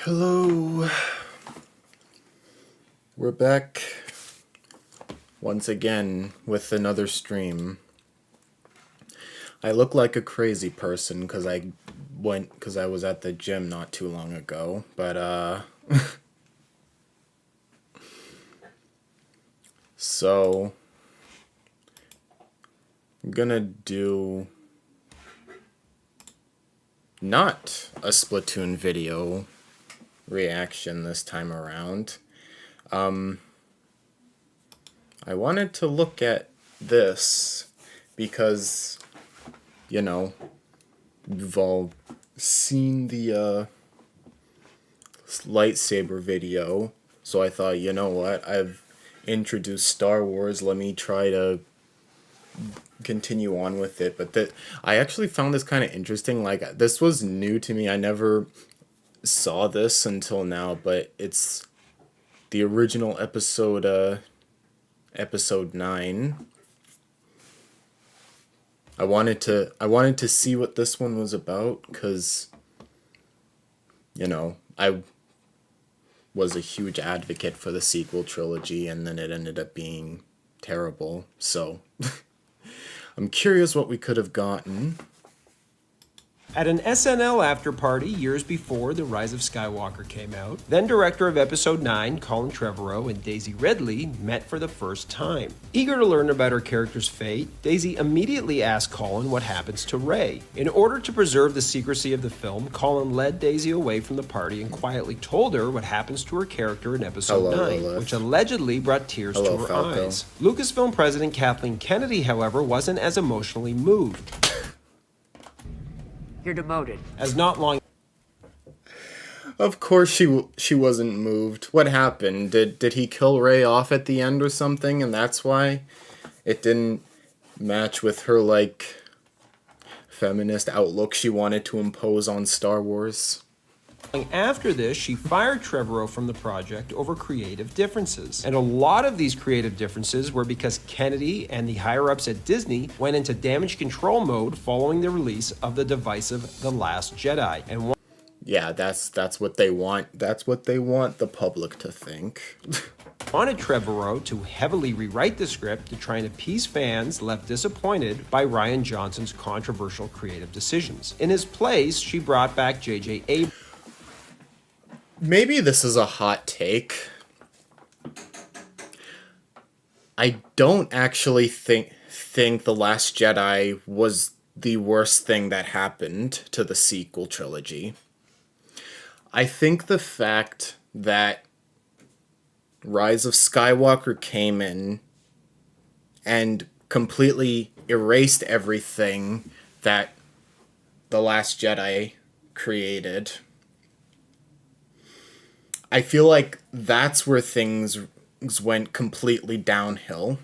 Hello. We're back once again with another stream. I look like a crazy person because I was at the gym not too long ago, but so I'm gonna do not a Splatoon video reaction this time around. I wanted to look at this because, you know, you've all seen the lightsaber video, so I thought, you know what, I've introduced Star Wars, let me try to continue on with it. But I actually found this kind of interesting. Like, this was new to me. I never saw this until now, but it's the original episode 9. I wanted to see what this one was about because, you know, I was a huge advocate for the sequel trilogy, and then it ended up being terrible. So I'm curious what we could have gotten. At an SNL after-party years before The Rise of Skywalker came out, then director of Episode 9, Colin Trevorrow, and Daisy Ridley met for the first time. Eager to learn about her character's fate, Daisy immediately asked Colin what happens to Rey. In order to preserve the secrecy of the film, Colin led Daisy away from the party and quietly told her what happens to her character in Episode 9, which allegedly brought tears to her eyes. Lucasfilm president Kathleen Kennedy, however, wasn't as emotionally moved. You're demoted. As not long Of course she wasn't moved. What happened? Did he kill Rey off at the end or something, and that's why it didn't match with her, like, feminist outlook she wanted to impose on Star Wars? after this, she fired Trevorrow from the project over creative differences. And a lot of these creative differences were because Kennedy and the higher-ups at Disney went into damage control mode following the release of the divisive The Last Jedi. And yeah, that's what they want. That's what they want the public to think. wanted Trevorrow to heavily rewrite the script to try and appease fans left disappointed by Rian Johnson's controversial creative decisions. In his place, she brought back J.J. Abrams. Maybe this is a hot take. I don't actually think The Last Jedi was the worst thing that happened to the sequel trilogy. I think the fact that Rise of Skywalker came in and completely erased everything that The Last Jedi created, I feel like that's where things went completely downhill.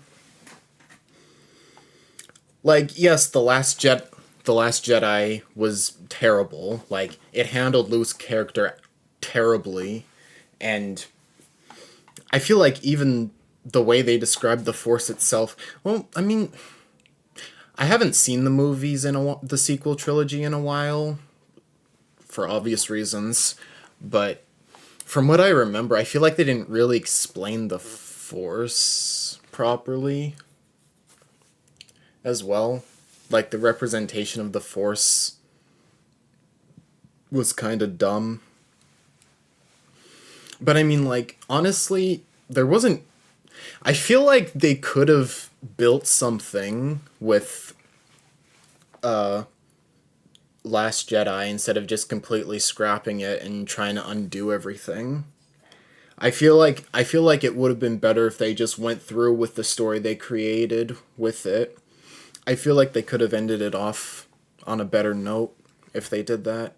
Like, yes, The Last Jedi was terrible. Like, it handled Luke's character terribly, and I feel like even the way they described the Force itself, well, I mean, I haven't seen the movies the sequel trilogy in a while, for obvious reasons, but from what I remember, I feel like they didn't really explain the Force properly as well. Like, the representation of the Force was kind of dumb. But I mean, like, honestly, there wasn't... I feel like they could have built something with Last Jedi instead of just completely scrapping it and trying to undo everything. I feel like it would have been better if they just went through with the story they created with it. I feel like they could have ended it off on a better note if they did that.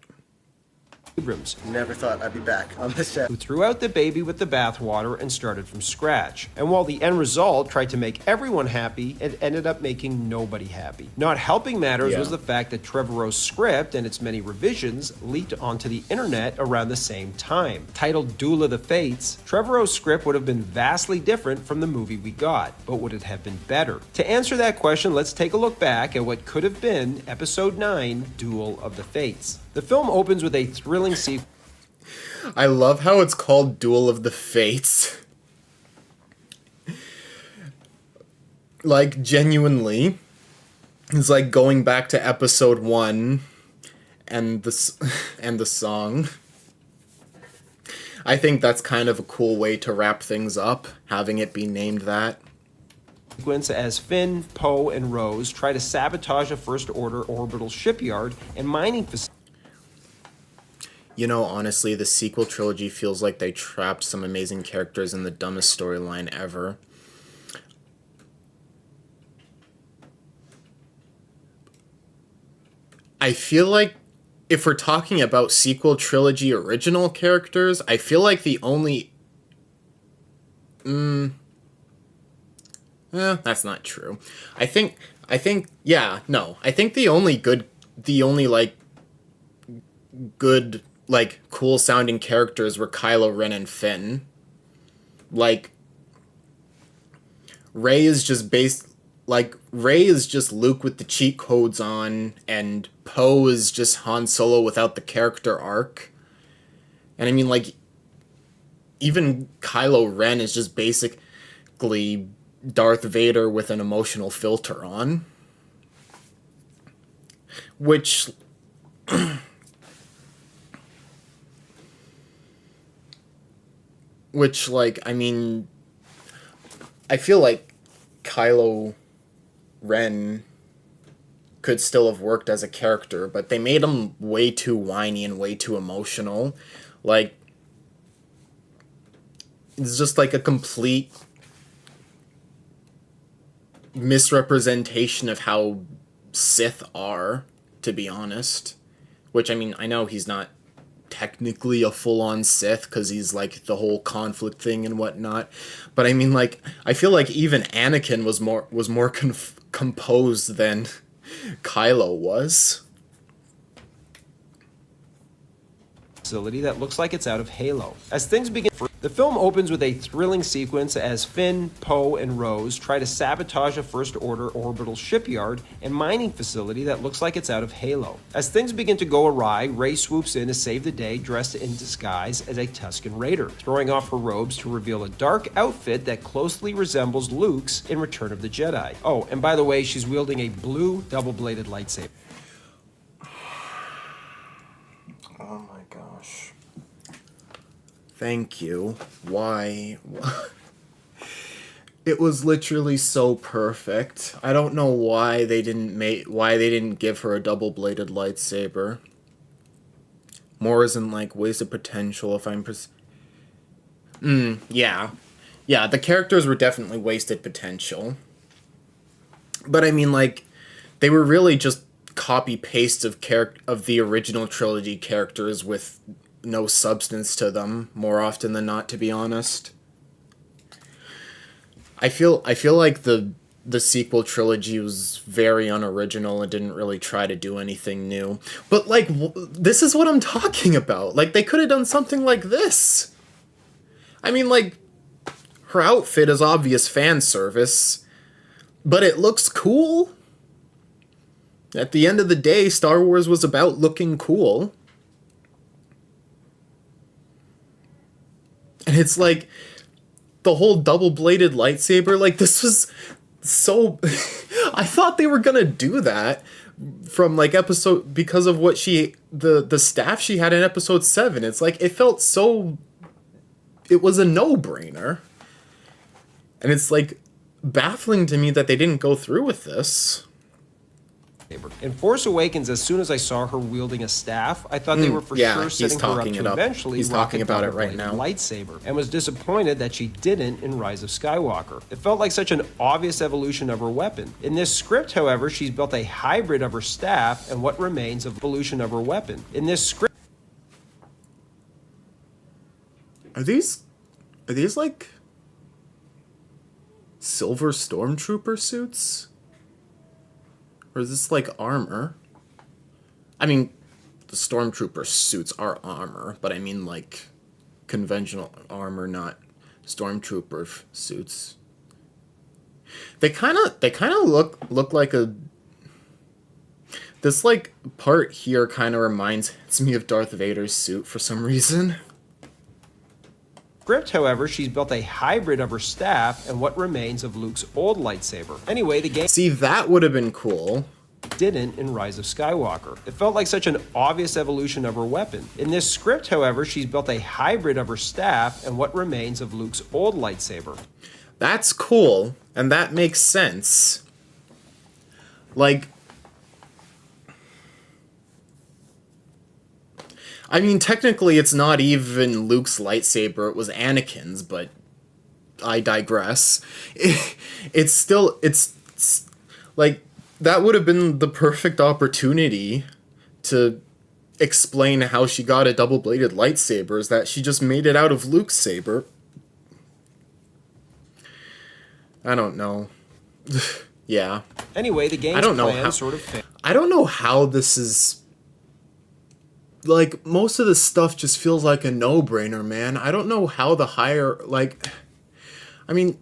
Abrams. Never thought I'd be back on this set. Who threw out the baby with the bathwater and started from scratch. And while the end result tried to make everyone happy, it ended up making nobody happy. Not helping matters was the fact that Trevorrow's script and its many revisions leaked onto the internet around the same time. Titled Duel of the Fates, Trevorrow's script would have been vastly different from the movie we got, but would it have been better? To answer that question, let's take a look back at what could have been Episode 9, Duel of the Fates. The film opens with a thrilling sequence. I love how it's called Duel of the Fates. Like, genuinely, it's like going back to episode 1 and the song. I think that's kind of a cool way to wrap things up, having it be named that. Sequence as Finn, Poe, and Rose try to sabotage a First Order orbital shipyard and mining facility. You know, honestly, the sequel trilogy feels like they trapped some amazing characters in the dumbest storyline ever. I feel like if we're talking about sequel trilogy original characters, I feel like the only... that's not true. I think, yeah, no. I think the only, good, like, cool-sounding characters were Kylo Ren and Finn. Like, Rey is just Luke with the cheat codes on, and Poe is just Han Solo without the character arc. And I mean, like, even Kylo Ren is just basically Darth Vader with an emotional filter on. Which... like, I mean... I feel like Kylo Ren could still have worked as a character, but they made him way too whiny and way too emotional. Like, it's just like a complete misrepresentation of how Sith are, to be honest. Which, I mean, I know he's not technically a full-on Sith, because he's, like, the whole conflict thing and whatnot. But, I mean, like, I feel like even Anakin was more composed than Kylo was. Facility that looks like it's out of Halo. As things begin, the film opens with a thrilling sequence as Finn, Poe, and Rose try to sabotage a First Order orbital shipyard and mining facility that looks like it's out of Halo. As things begin to go awry, Rey swoops in to save the day dressed in disguise as a Tusken Raider, throwing off her robes to reveal a dark outfit that closely resembles Luke's in Return of the Jedi. Oh, and by the way, she's wielding a blue double-bladed lightsaber. Oh my gosh. Thank you. Why? It was literally so perfect. I don't know why they didn't give her a double-bladed lightsaber. More isn't like wasted potential if I'm yeah. Yeah, the characters were definitely wasted potential. But I mean, like, they were really just copy-paste of the original trilogy characters with no substance to them, more often than not, to be honest. I feel like the sequel trilogy was very unoriginal and didn't really try to do anything new. But, like, this is what I'm talking about. Like, they could have done something like this. I mean, like, her outfit is obvious fan service, but it looks cool. At the end of the day, Star Wars was about looking cool. And it's like, the whole double-bladed lightsaber, like, this was so... I thought they were gonna do that from, like, because of what the staff she had in episode 7. It's like, it felt so... It was a no-brainer. And it's, like, baffling to me that they didn't go through with this. In Force Awakens, as soon as I saw her wielding a staff, I thought they were for sure setting her up to eventually He's talking about it right now. Lightsaber, and was disappointed that she didn't in Rise of Skywalker. It felt like such an obvious evolution of her weapon. In this script, however, she's built a hybrid of her staff and what remains of evolution of her weapon. In this script, Are these like silver stormtrooper suits? Or is this like armor? I mean, the stormtrooper suits are armor, but I mean like conventional armor, not stormtrooper suits. They kind of look like a... This, like, part here kind of reminds me of Darth Vader's suit for some reason. Script, however, she's built a hybrid of her staff and what remains of Luke's old lightsaber. Anyway, the game See, that would have been cool. didn't in Rise of Skywalker. It felt like such an obvious evolution of her weapon. In this script, however, she's built a hybrid of her staff and what remains of Luke's old lightsaber. That's cool, and that makes sense. Like, I mean, technically it's not even Luke's lightsaber, it was Anakin's, but I digress. It's still, like, that would have been the perfect opportunity to explain how she got a double-bladed lightsaber, is that she just made it out of Luke's saber. I don't know. Yeah. Anyway, the game's plan sort of failed. I don't know how this is... Like, most of the stuff just feels like a no-brainer, man. I don't know how the higher... Like... I mean...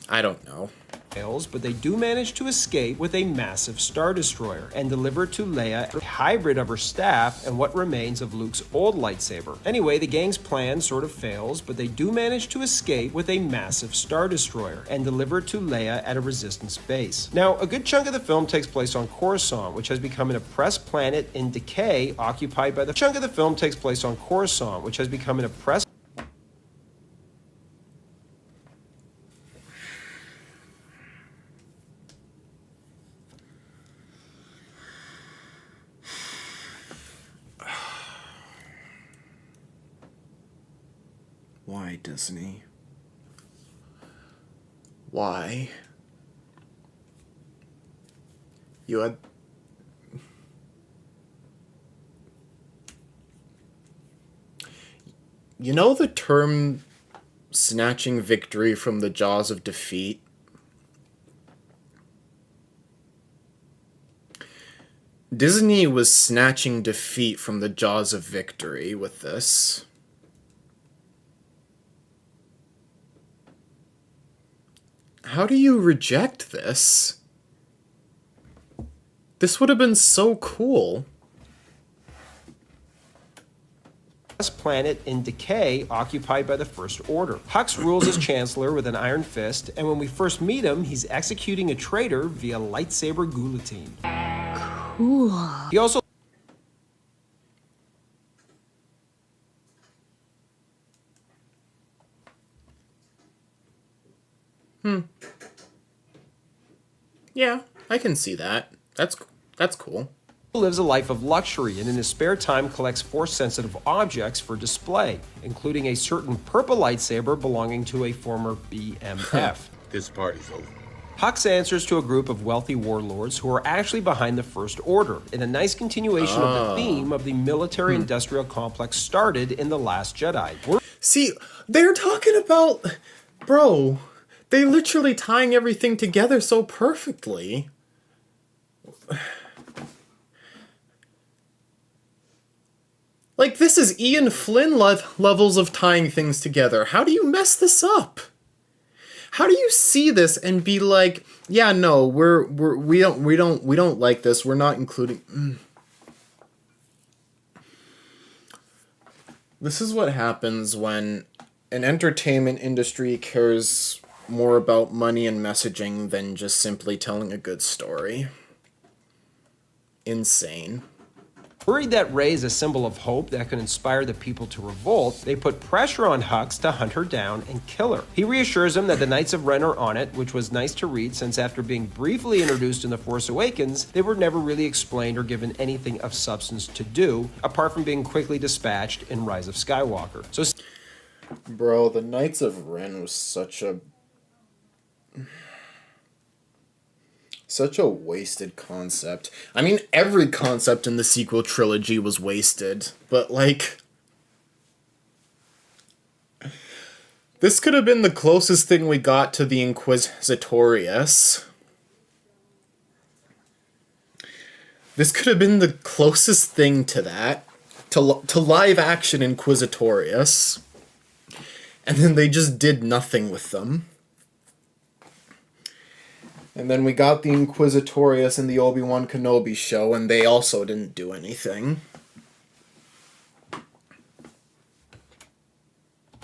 I don't know. But they do manage to escape with a massive Star Destroyer and deliver to Leia a hybrid of her staff and what remains of Luke's old lightsaber. Anyway, the gang's plan sort of fails, but they do manage to escape with a massive Star Destroyer and deliver to Leia at a Resistance base. Now, a good chunk of the film takes place on Coruscant, which has become an oppressed planet in decay occupied by the... Why, Disney? Why? You had... You know the term snatching victory from the jaws of defeat? Disney was snatching defeat from the jaws of victory with this. How do you reject this? This would have been so cool. Planet in decay occupied by the First Order. Hux rules as Chancellor with an iron fist, and when we first meet him, he's executing a traitor via lightsaber guillotine. Cool. He also Yeah, I can see that. That's cool. lives a life of luxury and in his spare time collects Force-sensitive objects for display, including a certain purple lightsaber belonging to a former BMF. This party's over. Hux answers to a group of wealthy warlords who are actually behind the First Order, in a nice continuation of the theme of the military-industrial complex started in The Last Jedi. See, they're talking about... Bro, they're literally tying everything together so perfectly. Like, this is Ian Flynn levels of tying things together. How do you mess this up? How do you see this and be like, yeah, no, we don't like this. We're not including... This is what happens when an entertainment industry cares more about money and messaging than just simply telling a good story. Insane. Worried that Rey is a symbol of hope that could inspire the people to revolt, they put pressure on Hux to hunt her down and kill her. He reassures him that the Knights of Ren are on it, which was nice to read since after being briefly introduced in The Force Awakens, they were never really explained or given anything of substance to do, apart from being quickly dispatched in Rise of Skywalker. So, bro, the Knights of Ren was such a wasted concept. I mean, every concept in the sequel trilogy was wasted, but, like... This could have been the closest thing we got to the Inquisitorius. This could have been the closest thing to that. To live-action Inquisitorius. And then they just did nothing with them. And then we got the Inquisitorius in the Obi-Wan Kenobi show, and they also didn't do anything.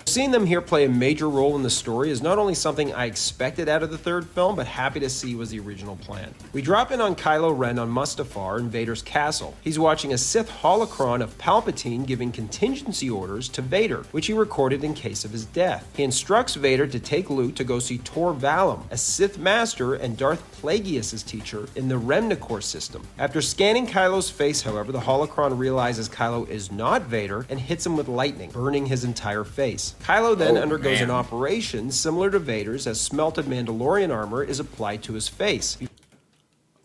Seeing them here play a major role in the story is not only something I expected out of the third film, but happy to see was the original plan. We drop in on Kylo Ren on Mustafar in Vader's castle. He's watching a Sith holocron of Palpatine giving contingency orders to Vader, which he recorded in case of his death. He instructs Vader to take Luke to go see Tor Valum, a Sith master and Darth Plagueis' teacher in the Remnicor system. After scanning Kylo's face, however, the holocron realizes Kylo is not Vader and hits him with lightning, burning his entire face. Kylo then undergoes an operation similar to Vader's as smelted Mandalorian armor is applied to his face.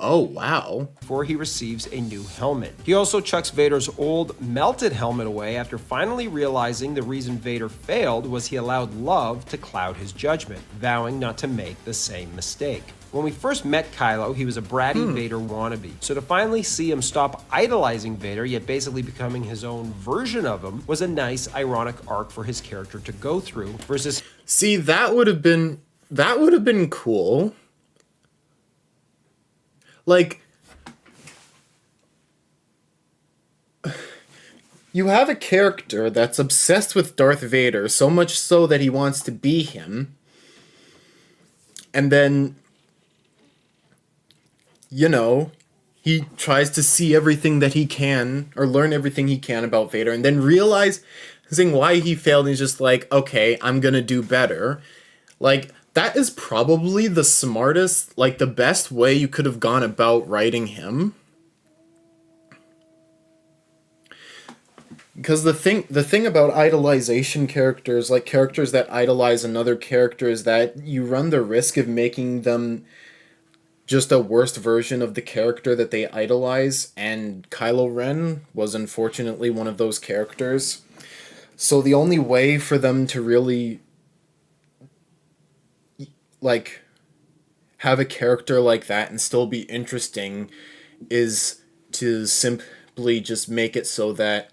Oh, wow. Before he receives a new helmet. He also chucks Vader's old melted helmet away after finally realizing the reason Vader failed was he allowed love to cloud his judgment, vowing not to make the same mistake. When we first met Kylo, he was a bratty Vader wannabe. So to finally see him stop idolizing Vader, yet basically becoming his own version of him, was a nice, ironic arc for his character to go through versus... See, that would have been cool. Like, you have a character that's obsessed with Darth Vader, so much so that he wants to be him. And then, you know, he tries to see everything that he can, or learn everything he can about Vader, and then realizing why he failed, and he's just like, okay, I'm gonna do better. Like, that is probably the smartest, like, the best way you could have gone about writing him. Because the thing about idolization characters, like characters that idolize another character, is that you run the risk of making them just a worse version of the character that they idolize, and Kylo Ren was unfortunately one of those characters. So the only way for them to really, like, have a character like that and still be interesting is to simply just make it so that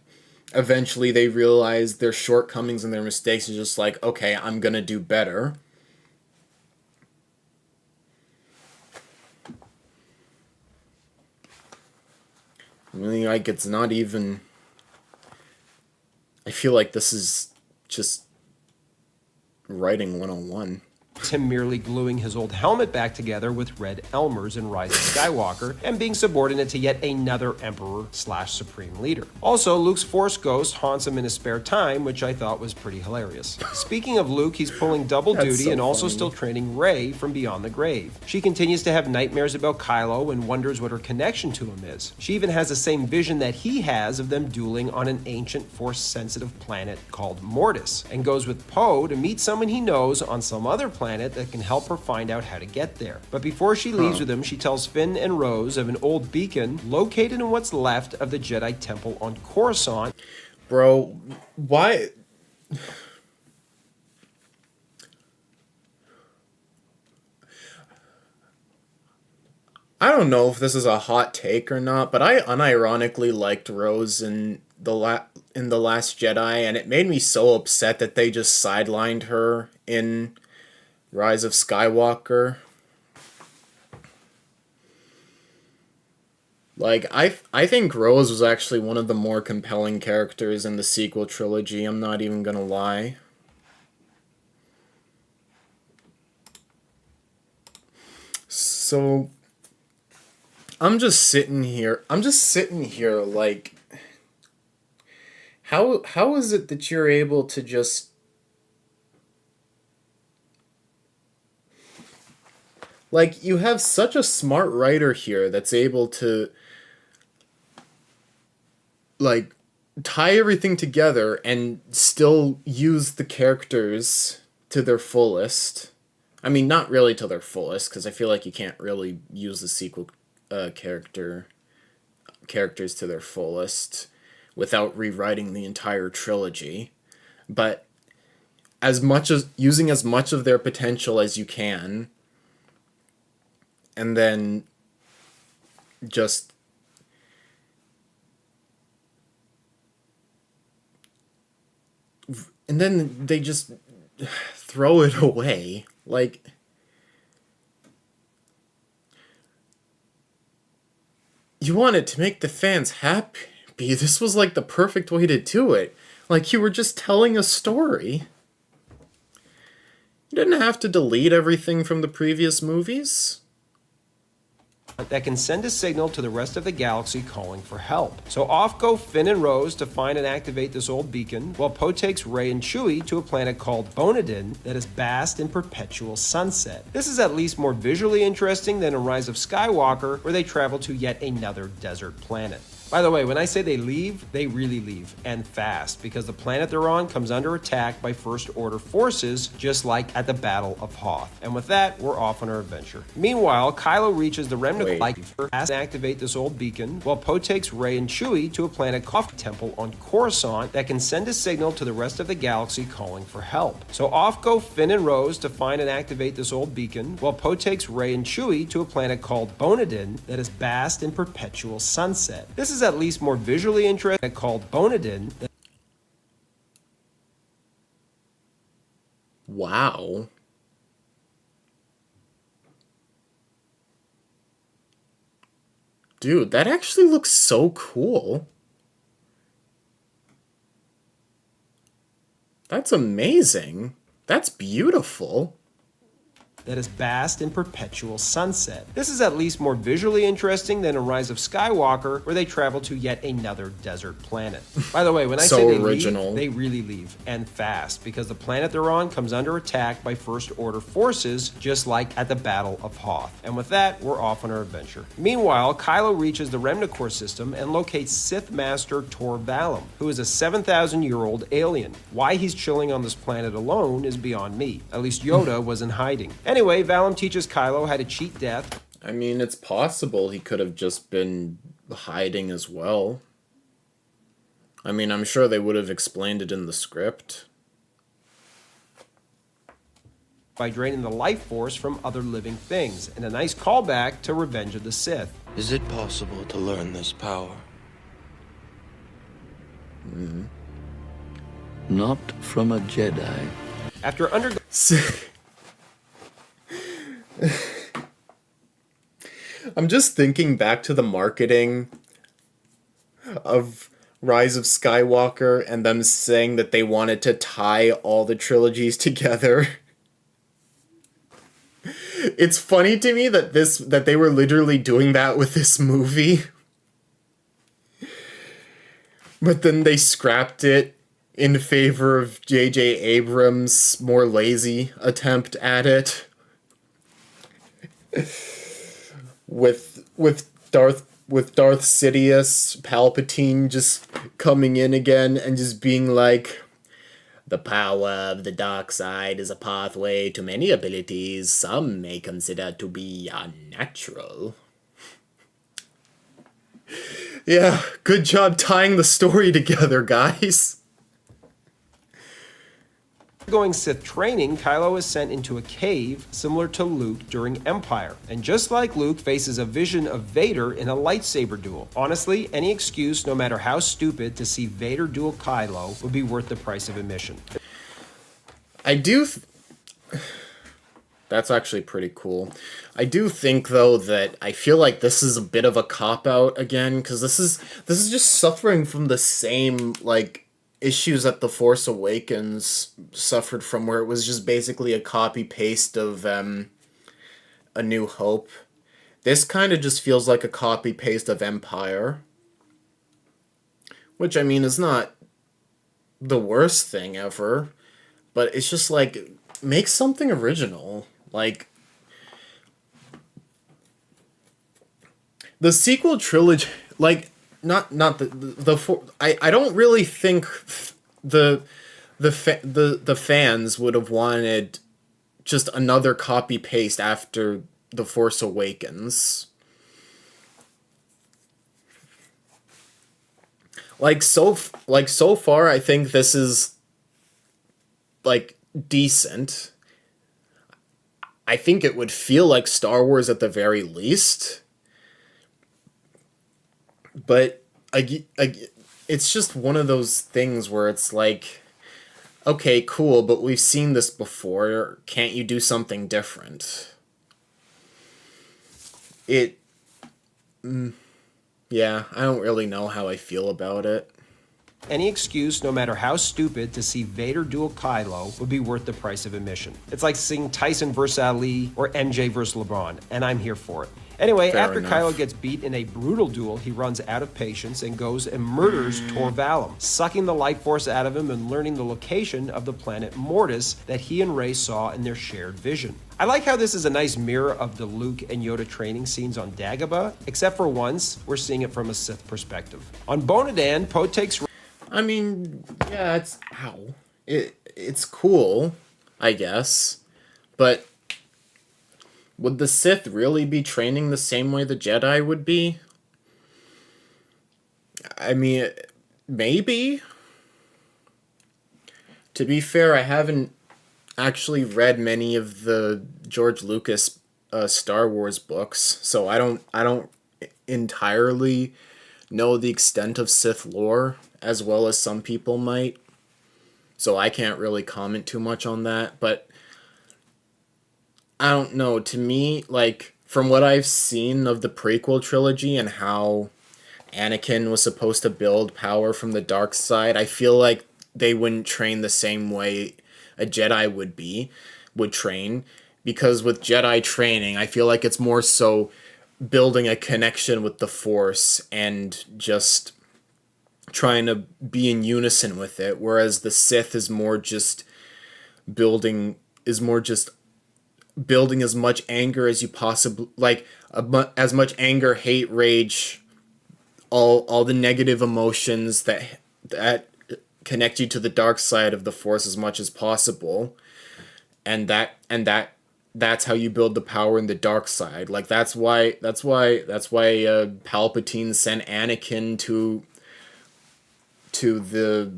eventually they realize their shortcomings and their mistakes is just like, okay, I'm gonna do better. I mean, like, it's not even... I feel like this is just writing 101. him merely gluing his old helmet back together with red Elmers in Rise of Skywalker and being subordinate to yet another Emperor/Supreme Leader. Also, Luke's Force Ghost haunts him in his spare time, which I thought was pretty hilarious. Speaking of Luke, he's pulling double duty and also still training Rey from beyond the grave. She continues to have nightmares about Kylo and wonders what her connection to him is. She even has the same vision that he has of them dueling on an ancient Force-sensitive planet called Mortis, and goes with Poe to meet someone he knows on some other planet that can help her find out how to get there. But before she leaves with him, she tells Finn and Rose of an old beacon located in what's left of the Jedi Temple on Coruscant. Bro, why... I don't know if this is a hot take or not, but I unironically liked Rose in The Last Jedi, and it made me so upset that they just sidelined her in Rise of Skywalker. Like, I think Rose was actually one of the more compelling characters in the sequel trilogy, I'm not even gonna lie. So... I'm just sitting here like, how is it that you're able to just, like, you have such a smart writer here that's able to, like, tie everything together and still use the characters to their fullest. I mean, not really to their fullest, because I feel like you can't really use the sequel characters to their fullest without rewriting the entire trilogy, but using as much of their potential as you can, and then just they just throw it away. Like, you wanted to make the fans happy. This was like the perfect way to do it. Like you were just telling a story. You didn't have to delete everything from the previous movies. That can send a signal to the rest of the galaxy calling for help. So off go Finn and Rose to find and activate this old beacon, while Poe takes Rey and Chewie to a planet called Bonadin that is basked in perpetual sunset. This is at least more visually interesting than in Rise of Skywalker, where they travel to yet another desert planet. By the way, when I say they leave, they really leave, and fast, because the planet they're on comes under attack by First Order forces, just like at the Battle of Hoth. And with that, we're off on our adventure. Meanwhile, Kylo reaches the remnant to activate this old beacon, while Poe takes Rey and Chewie to a planet called Temple on Coruscant that can send a signal to the rest of the galaxy calling for help. So off go Finn and Rose to find and activate this old beacon, while Poe takes Rey and Chewie to a planet called Bonadin that is basked in perpetual sunset. This is at least more visually interesting, called Bonadin. Wow. Dude, that actually looks so cool. That's amazing. That's beautiful. That is basked in perpetual sunset. This is at least more visually interesting than in Rise of Skywalker, where they travel to yet another desert planet. By the way, when I So say they original. leave, they really leave, and fast, because the planet they're on comes under attack by First Order forces, just like at the Battle of Hoth. And with that, we're off on our adventure. Meanwhile, Kylo reaches the Remnicor system and locates Sith Master Tor Valum, who is a 7,000-year-old alien. Why he's chilling on this planet alone is beyond me. At least Yoda was in hiding. Anyway, Valum teaches Kylo how to cheat death. I mean, it's possible he could have just been hiding as well. I mean, I'm sure they would have explained it in the script. By draining the life force from other living things, and a nice callback to Revenge of the Sith. Is it possible to learn this power? Not from a Jedi. After undergoing I'm just thinking back to the marketing of Rise of Skywalker and them saying that they wanted to tie all the trilogies together. It's funny to me that they were literally doing that with this movie. But then they scrapped it in favor of J.J. Abrams' more lazy attempt at it. With Darth Sidious, Palpatine just coming in again and just being like, the power of the dark side is a pathway to many abilities some may consider to be unnatural. Yeah, good job tying the story together, guys. Going Sith training, Kylo is sent into a cave similar to Luke during Empire. And just like Luke faces a vision of Vader in a lightsaber duel. Honestly, any excuse, no matter how stupid, to see Vader duel Kylo would be worth the price of admission. That's actually pretty cool. I do think, though, that I feel like this is a bit of a cop-out again, because this is just suffering from the same, like, issues that The Force Awakens suffered from, where it was just basically a copy-paste of A New Hope. This kind of just feels like a copy-paste of Empire. Which, I mean, is not the worst thing ever, but it's just like, make something original. Like, the sequel trilogy, like, not I don't really think the fans would have wanted just another copy paste after The Force Awakens. So far, I think this is like decent. I think it would feel like Star Wars at the very least. But it's just one of those things where it's like, okay, cool, but we've seen this before. Can't you do something different? Yeah, I don't really know how I feel about it. Any excuse, no matter how stupid, to see Vader duel Kylo would be worth the price of admission. It's like seeing Tyson versus Ali or MJ versus LeBron, and I'm here for it. Anyway, Fair after enough. Kylo gets beat in a brutal duel, he runs out of patience and goes and murders Tor Valum, sucking the life force out of him and learning the location of the planet Mortis that he and Rey saw in their shared vision. I like how this is a nice mirror of the Luke and Yoda training scenes on Dagobah, except for once, we're seeing it from a Sith perspective. On Bonadan, Poe takes... I mean, yeah, it's cool, I guess. But would the Sith really be training the same way the Jedi would be? I mean, maybe. To be fair, I haven't actually read many of the George Lucas Star Wars books, so I don't entirely know the extent of Sith lore as well as some people might. So I can't really comment too much on that, but I don't know. To me, like, from what I've seen of the prequel trilogy and how Anakin was supposed to build power from the dark side, I feel like they wouldn't train the same way a Jedi would train, because with Jedi training, I feel like it's more so building a connection with the Force and just trying to be in unison with it, whereas the Sith is more just building as much anger as you possibly like, as much anger, hate, rage, all the negative emotions that connect you to the dark side of the Force as much as possible, and that's how you build the power in the dark side. Like that's why Palpatine sent Anakin to the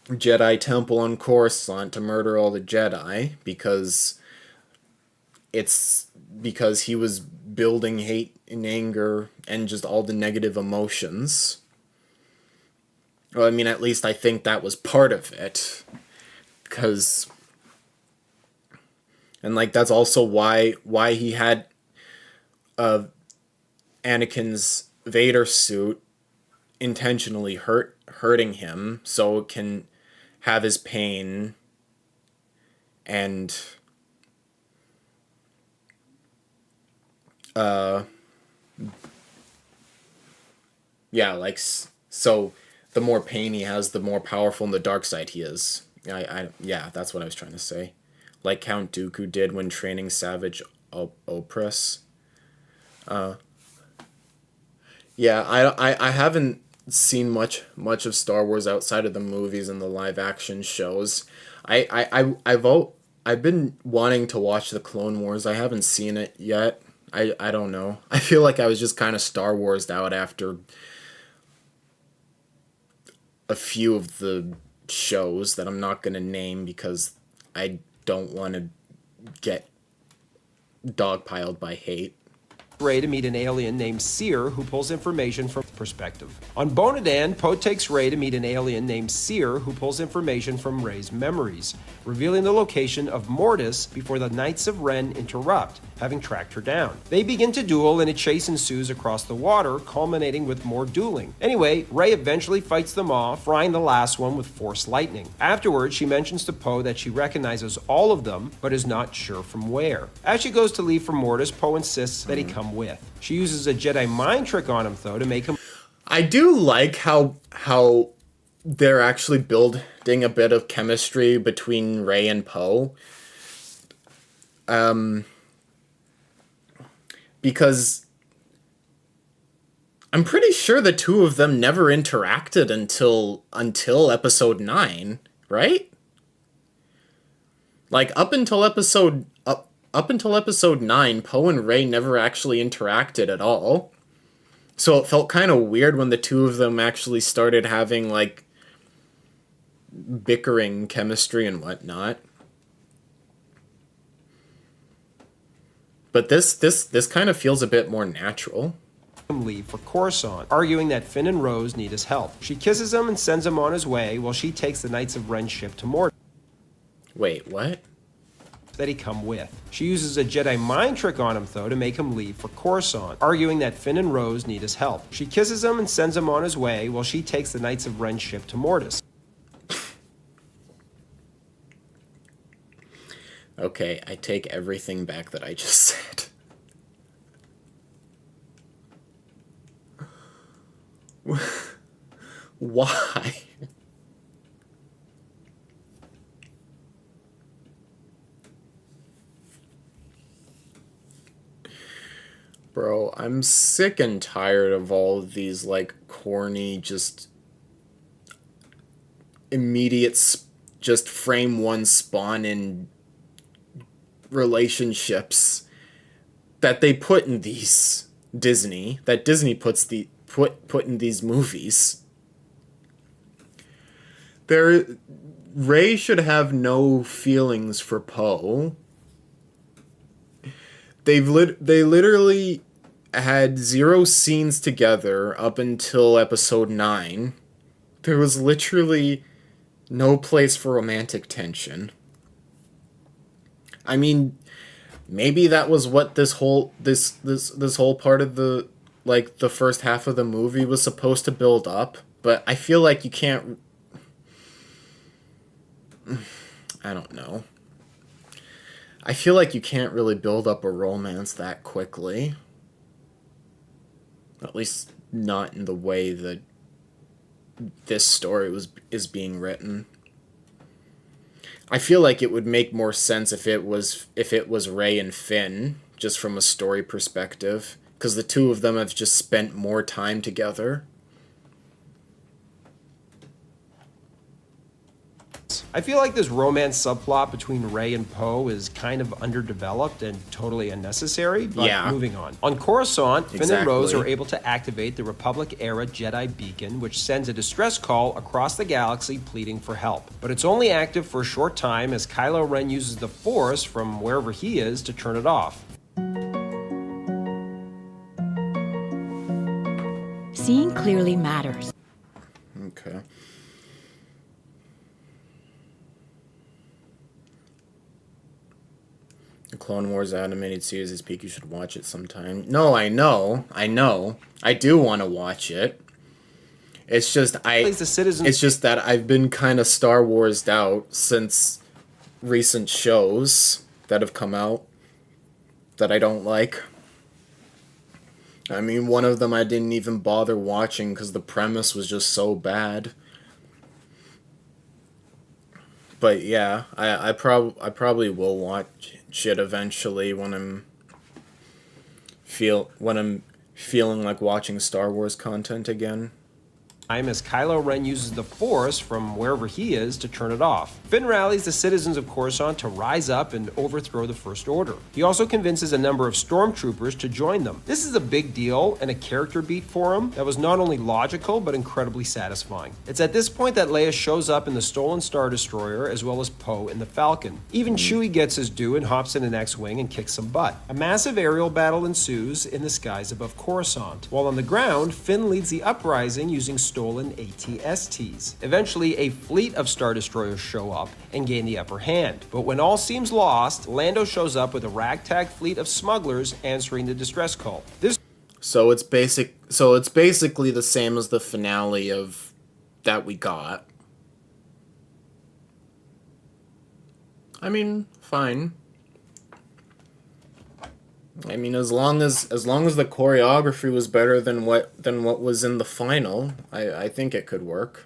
Jedi Temple on Coruscant to murder all the Jedi, because he was building hate and anger and just all the negative emotions. Well, I mean, at least I think that was part of it, because, and like that's also why he had Anakin's Vader suit intentionally hurting him, so it can have his pain and yeah, like, so the more pain he has, the more powerful in the dark side he is. Yeah, that's what I was trying to say. Like Count Dooku did when training Savage Opress. Yeah, I haven't seen much of Star Wars outside of the movies and the live action shows. I've been wanting to watch the Clone Wars. I haven't seen it yet. I don't know. I feel like I was just kind of Star Wars'd out after a few of the shows that I'm not going to name because I don't want to get dogpiled by hate. Rey to meet an alien named Seer who pulls information from perspective. On Bonadan, Poe takes Rey to meet an alien named Seer who pulls information from Rey's memories, revealing the location of Mortis before the Knights of Ren interrupt, having tracked her down. They begin to duel and a chase ensues across the water, culminating with more dueling. Anyway, Rey eventually fights them off, frying the last one with Force lightning. Afterwards, she mentions to Poe that she recognizes all of them, but is not sure from where. As she goes to leave for Mortis, Poe insists that he come with. She uses a Jedi mind trick on him, though, to make him... I do like how they're actually building a bit of chemistry between Rey and Poe. Because I'm pretty sure the two of them never interacted until episode 9, right? Like up until episode 9, Poe and Rey never actually interacted at all. So it felt kind of weird when the two of them actually started having, like, bickering chemistry and whatnot. But this kind of feels a bit more natural. Leave for Coruscant, arguing that Finn and Rose need his help. She kisses him and sends him on his way while she takes the Knights of Ren ship to Mortis. Wait, what? that he come with. She uses a Jedi mind trick on him, though, to make him leave for Coruscant, arguing that Finn and Rose need his help. She kisses him and sends him on his way, while she takes the Knights of Ren's ship to Mortis. Okay, I take everything back that I just said. Why? Bro, I'm sick and tired of all of these, like, corny, just immediate, just frame one spawn in relationships that they put in these that Disney puts put in these movies. Rey should have no feelings for Poe. They literally had 0 scenes together up until episode 9. There was literally no place for romantic tension. I mean, maybe that was what this whole part of the, like, the first half of the movie was supposed to build up, but I feel like you can't, I don't know. I feel like you can't really build up a romance that quickly. At least not in the way that this story is being written. I feel like it would make more sense if it was Rey and Finn, just from a story perspective, because the two of them have just spent more time together. I feel like this romance subplot between Rey and Poe is kind of underdeveloped and totally unnecessary, but yeah. Moving on. On Coruscant, Finn and Rose Exactly. are able to activate the Republic-era Jedi beacon, which sends a distress call across the galaxy pleading for help. But it's only active for a short time as Kylo Ren uses the Force from wherever he is to turn it off. Seeing clearly matters. Okay. The Clone Wars animated series is peak. You should watch it sometime. No, I know. I do want to watch it. It's just It's just that I've been kind of Star Warsed out since recent shows that have come out that I don't like. I mean, one of them I didn't even bother watching because the premise was just so bad. But yeah, I probably will watch it eventually when I'm feeling like watching Star Wars content again. As Kylo Ren uses the Force from wherever he is to turn it off. Finn rallies the citizens of Coruscant to rise up and overthrow the First Order. He also convinces a number of stormtroopers to join them. This is a big deal and a character beat for him that was not only logical but incredibly satisfying. It's at this point that Leia shows up in the stolen Star Destroyer as well as Poe in the Falcon. Even Chewie gets his due and hops in an X-Wing and kicks some butt. A massive aerial battle ensues in the skies above Coruscant. While on the ground, Finn leads the uprising using stolen AT-STs. Eventually, a fleet of Star Destroyers show up and gain the upper hand. But when all seems lost, Lando shows up with a ragtag fleet of smugglers answering the distress call. So it's basically the same as the finale of that we got. I mean, fine. I mean, as long as the choreography was better than what was in the final, I think it could work.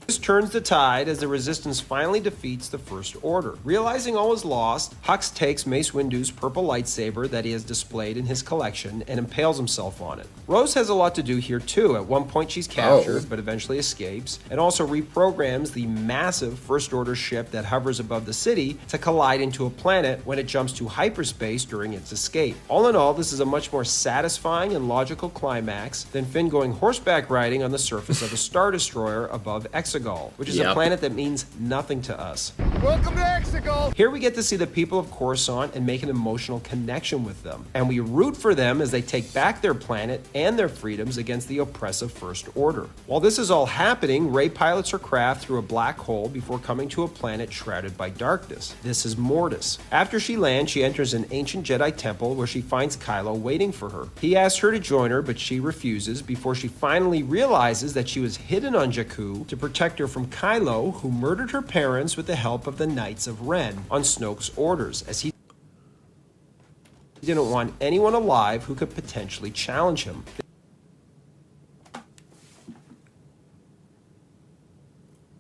This turns the tide as the Resistance finally defeats the First Order. Realizing all is lost, Hux takes Mace Windu's purple lightsaber that he has displayed in his collection and impales himself on it. Rose has a lot to do here too. At one point she's captured, but eventually escapes, and also reprograms the massive First Order ship that hovers above the city to collide into a planet when it jumps to hyperspace during its escape. All in all, this is a much more satisfying and logical climax than Finn going horseback riding on the surface of a Star Destroyer above Exegol. Exegol, which is a Yep. planet that means nothing to us. Welcome to Exegol! Here we get to see the people of Coruscant and make an emotional connection with them, and we root for them as they take back their planet and their freedoms against the oppressive First Order. While this is all happening, Rey pilots her craft through a black hole before coming to a planet shrouded by darkness. This is Mortis. After she lands, she enters an ancient Jedi temple where she finds Kylo waiting for her. He asks her to join her, but she refuses before she finally realizes that she was hidden on Jakku to protect her from Kylo, who murdered her parents with the help of the Knights of Ren on Snoke's orders, as he didn't want anyone alive who could potentially challenge him.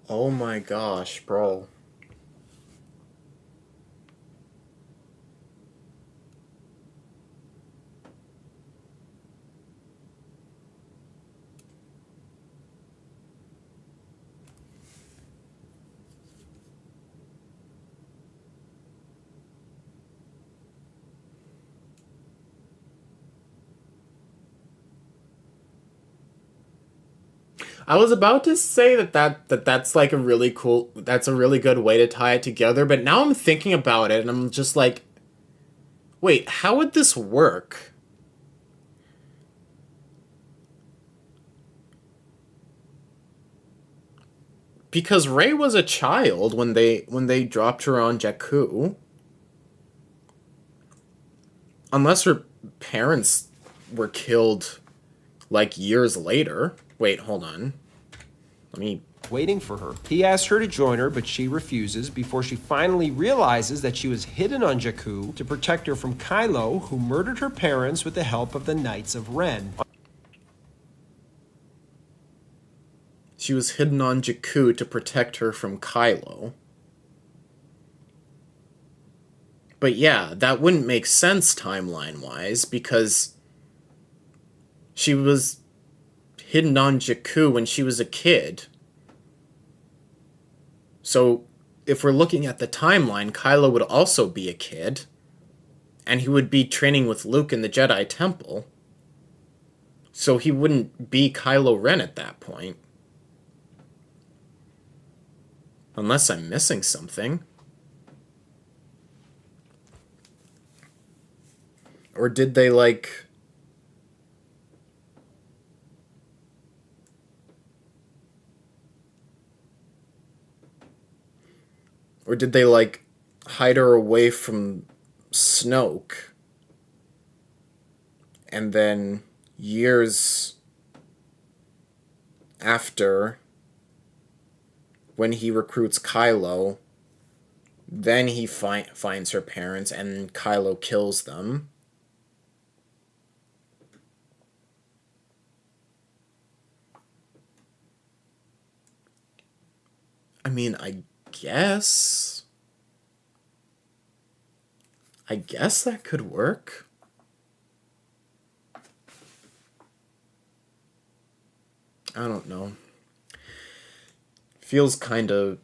Oh my gosh, bro. I was about to say that's like a really cool, that's a really good way to tie it together, but now I'm thinking about it and I'm just like, wait, how would this work? Because Rey was a child when they dropped her on Jakku. Unless her parents were killed like years later. Wait, hold on. Let me... Waiting for her. He asks her to join her, but she refuses before she finally realizes that she was hidden on Jakku to protect her from Kylo, who murdered her parents with the help of the Knights of Ren. She was hidden on Jakku to protect her from Kylo. But yeah, that wouldn't make sense timeline-wise, because she was hidden on Jakku when she was a kid. So, if we're looking at the timeline, Kylo would also be a kid, and he would be training with Luke in the Jedi Temple. So he wouldn't be Kylo Ren at that point. Unless I'm missing something. Or did they, like... Or did they, like, hide her away from Snoke? And then, years after, when he recruits Kylo, then he finds her parents and Kylo kills them. I mean, I guess that could work. I don't know. Feels kind of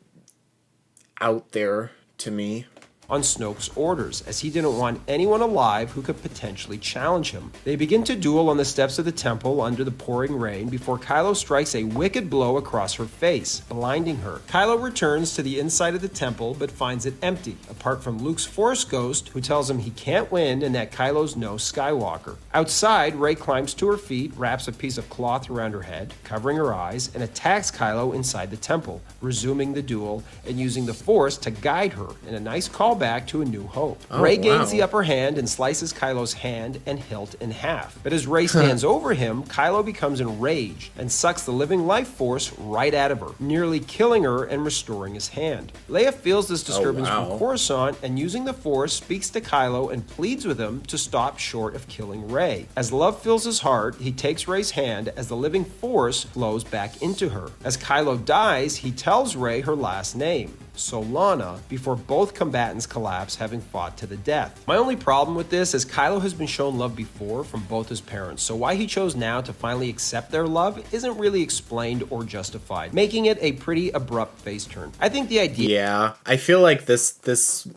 out there to me. On Snoke's orders, as he didn't want anyone alive who could potentially challenge him. They begin to duel on the steps of the temple under the pouring rain before Kylo strikes a wicked blow across her face, blinding her. Kylo returns to the inside of the temple but finds it empty, apart from Luke's Force Ghost, who tells him he can't win and that Kylo's no Skywalker. Outside, Rey climbs to her feet, wraps a piece of cloth around her head, covering her eyes, and attacks Kylo inside the temple, resuming the duel and using the Force to guide her in a nice callback to A New Hope. Rey gains the upper hand and slices Kylo's hand and hilt in half. But as Rey stands over him, Kylo becomes enraged and sucks the living life force right out of her, nearly killing her and restoring his hand. Leia feels this disturbance from Coruscant and using the Force speaks to Kylo and pleads with him to stop short of killing Rey. As love fills his heart, he takes Rey's hand as the living Force flows back into her. As Kylo dies, he tells Rey her last name, Solana, before both combatants collapse, having fought to the death. My only problem with this is Kylo has been shown love before from both his parents, so why he chose now to finally accept their love isn't really explained or justified, making it a pretty abrupt face turn. I think the idea... Yeah, I feel like this...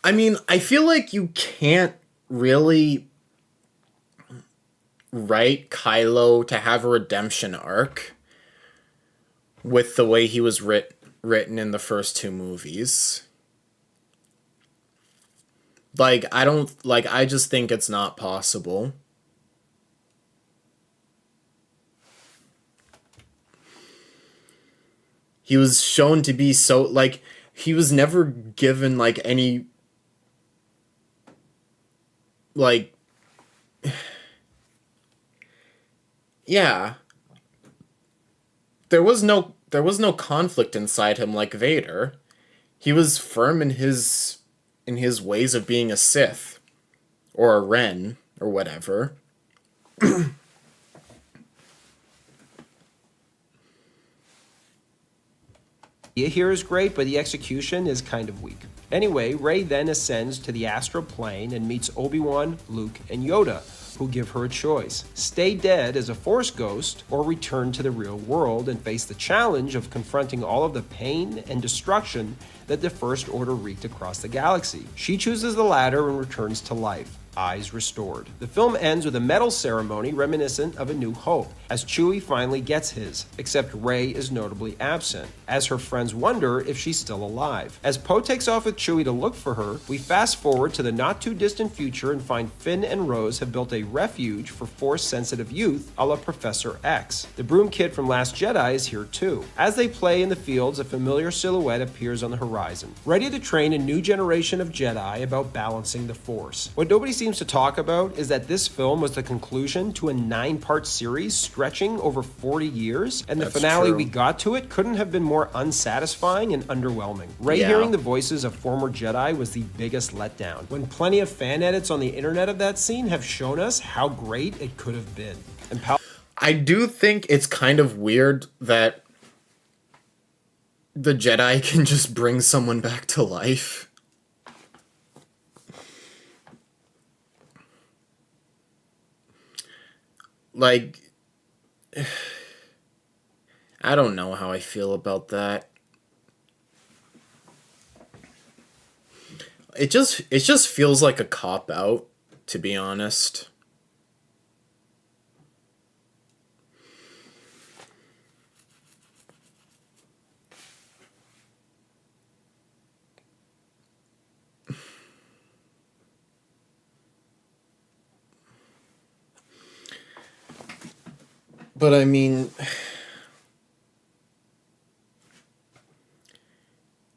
I mean, I feel like you can't really write Kylo to have a redemption arc with the way he was written in the first two movies. Like, I just think it's not possible. He was shown to be so, like, he was never given, like, any, like, yeah. There was no conflict inside him like Vader. He was firm in his ways of being a Sith or a Ren or whatever. idea here is great, but the execution is kind of weak. Anyway, Rey then ascends to the astral plane and meets Obi-Wan, Luke, and Yoda, who give her a choice: stay dead as a Force ghost or return to the real world and face the challenge of confronting all of the pain and destruction that the First Order wreaked across the galaxy. She chooses the latter and returns to life, eyes restored. The film ends with a medal ceremony reminiscent of A New Hope, as Chewie finally gets his, except Rey is notably absent, as her friends wonder if she's still alive. As Poe takes off with Chewie to look for her, we fast forward to the not-too-distant future and find Finn and Rose have built a refuge for Force-sensitive youth a la Professor X. The broom kid from Last Jedi is here too. As they play in the fields, a familiar silhouette appears on the horizon, ready to train a new generation of Jedi about balancing the Force. What nobody seems to talk about is that this film was the conclusion to a 9-part series stretching over 40 years, and the That's finale true. we got to it couldn't have been more unsatisfying and underwhelming. Rey Yeah. hearing the voices of former Jedi was the biggest letdown, when plenty of fan edits on the internet of that scene have shown us how great it could have been. And I do think it's kind of weird that the Jedi can just bring someone back to life. Like, I don't know how I feel about that. It just feels like a cop out, to be honest. But I mean,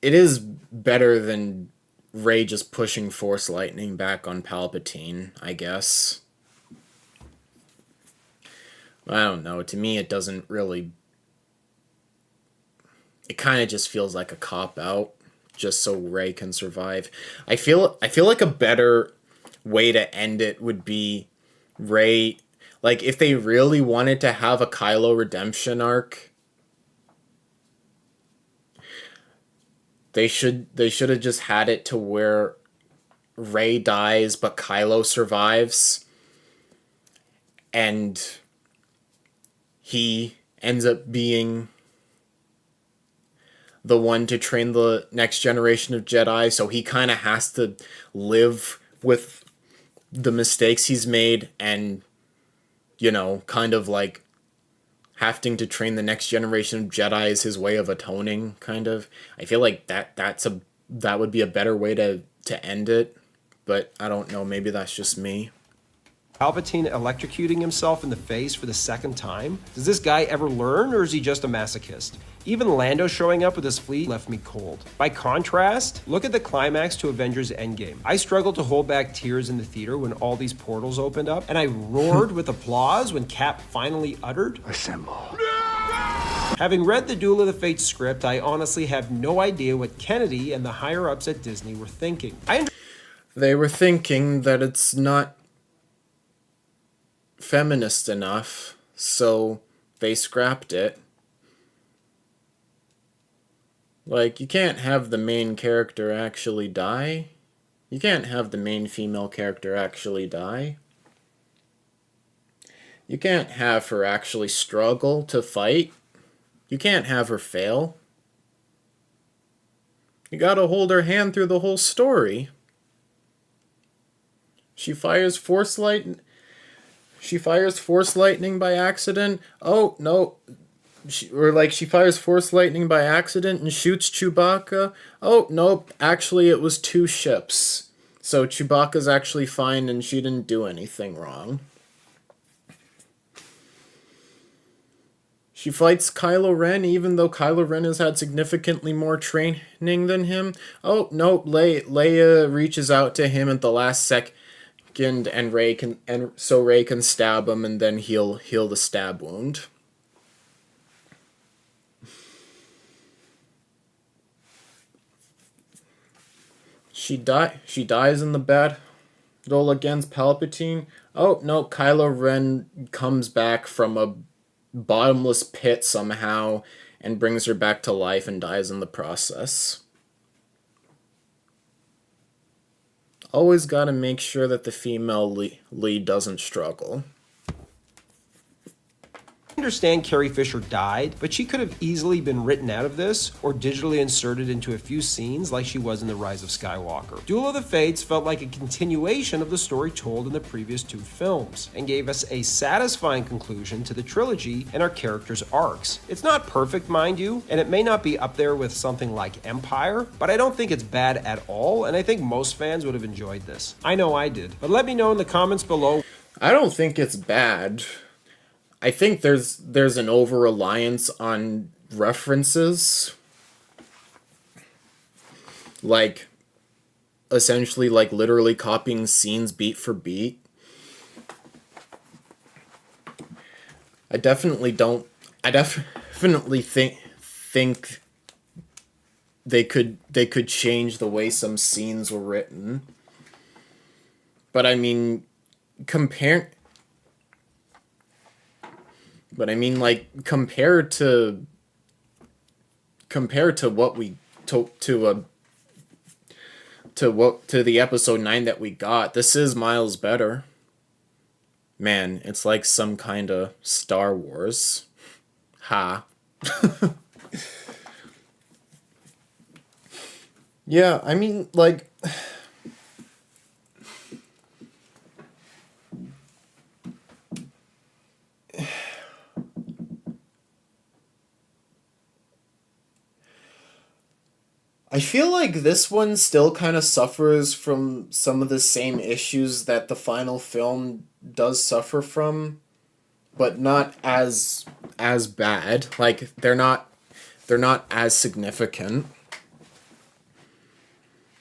it is better than Rey just pushing Force Lightning back on Palpatine, I guess. I don't know. To me, it doesn't really... It kind of just feels like a cop-out, just so Rey can survive. I feel like a better way to end it would be Rey... Like, if they really wanted to have a Kylo redemption arc, they should have just had it to where Rey dies but Kylo survives, and he ends up being the one to train the next generation of Jedi, so he kind of has to live with the mistakes he's made and, you know, kind of like having to train the next generation of Jedi is his way of atoning, kind of. I feel like that would be a better way to end it, but I don't know, maybe that's just me. Palpatine electrocuting himself in the face for the second time? Does this guy ever learn, or is he just a masochist? Even Lando showing up with his fleet left me cold. By contrast, look at the climax to Avengers Endgame. I struggled to hold back tears in the theater when all these portals opened up, and I roared with applause when Cap finally uttered, "Assemble." Having read the Duel of the Fates script, I honestly have no idea what Kennedy and the higher-ups at Disney were thinking. They were thinking that it's not feminist enough, so they scrapped it. Like, you can't have the main character actually die. You can't have the main female character actually die. You can't have her actually struggle to fight. You can't have her fail. You gotta hold her hand through the whole story. She fires force lightning by accident. Oh, no. she fires force lightning by accident and shoots Chewbacca. Oh, nope, actually it was two ships. So Chewbacca's actually fine and she didn't do anything wrong. She fights Kylo Ren even though Kylo Ren has had significantly more training than him. Oh, nope, Leia reaches out to him at the last second and Rey can stab him and then heal the stab wound. She dies in the battle against Palpatine. Oh, no, Kylo Ren comes back from a bottomless pit somehow and brings her back to life and dies in the process. Always gotta make sure that the female lead doesn't struggle. I understand Carrie Fisher died, but she could have easily been written out of this or digitally inserted into a few scenes like she was in The Rise of Skywalker. Duel of the Fates felt like a continuation of the story told in the previous two films and gave us a satisfying conclusion to the trilogy and our characters' arcs. It's not perfect, mind you, and it may not be up there with something like Empire, but I don't think it's bad at all, and I think most fans would have enjoyed this. I know I did. But let me know in the comments below. I don't think it's bad. I think there's an over-reliance on references. Like, essentially, like, literally copying scenes beat for beat. I definitely think they could change the way some scenes were written. But I mean, compared to what we to the episode 9 that we got, this is miles better. Man, it's like some kind of Star Wars. Ha. Yeah, I mean, like, I feel like this one still kind of suffers from some of the same issues that the final film does suffer from, but not as bad. Like, they're not as significant.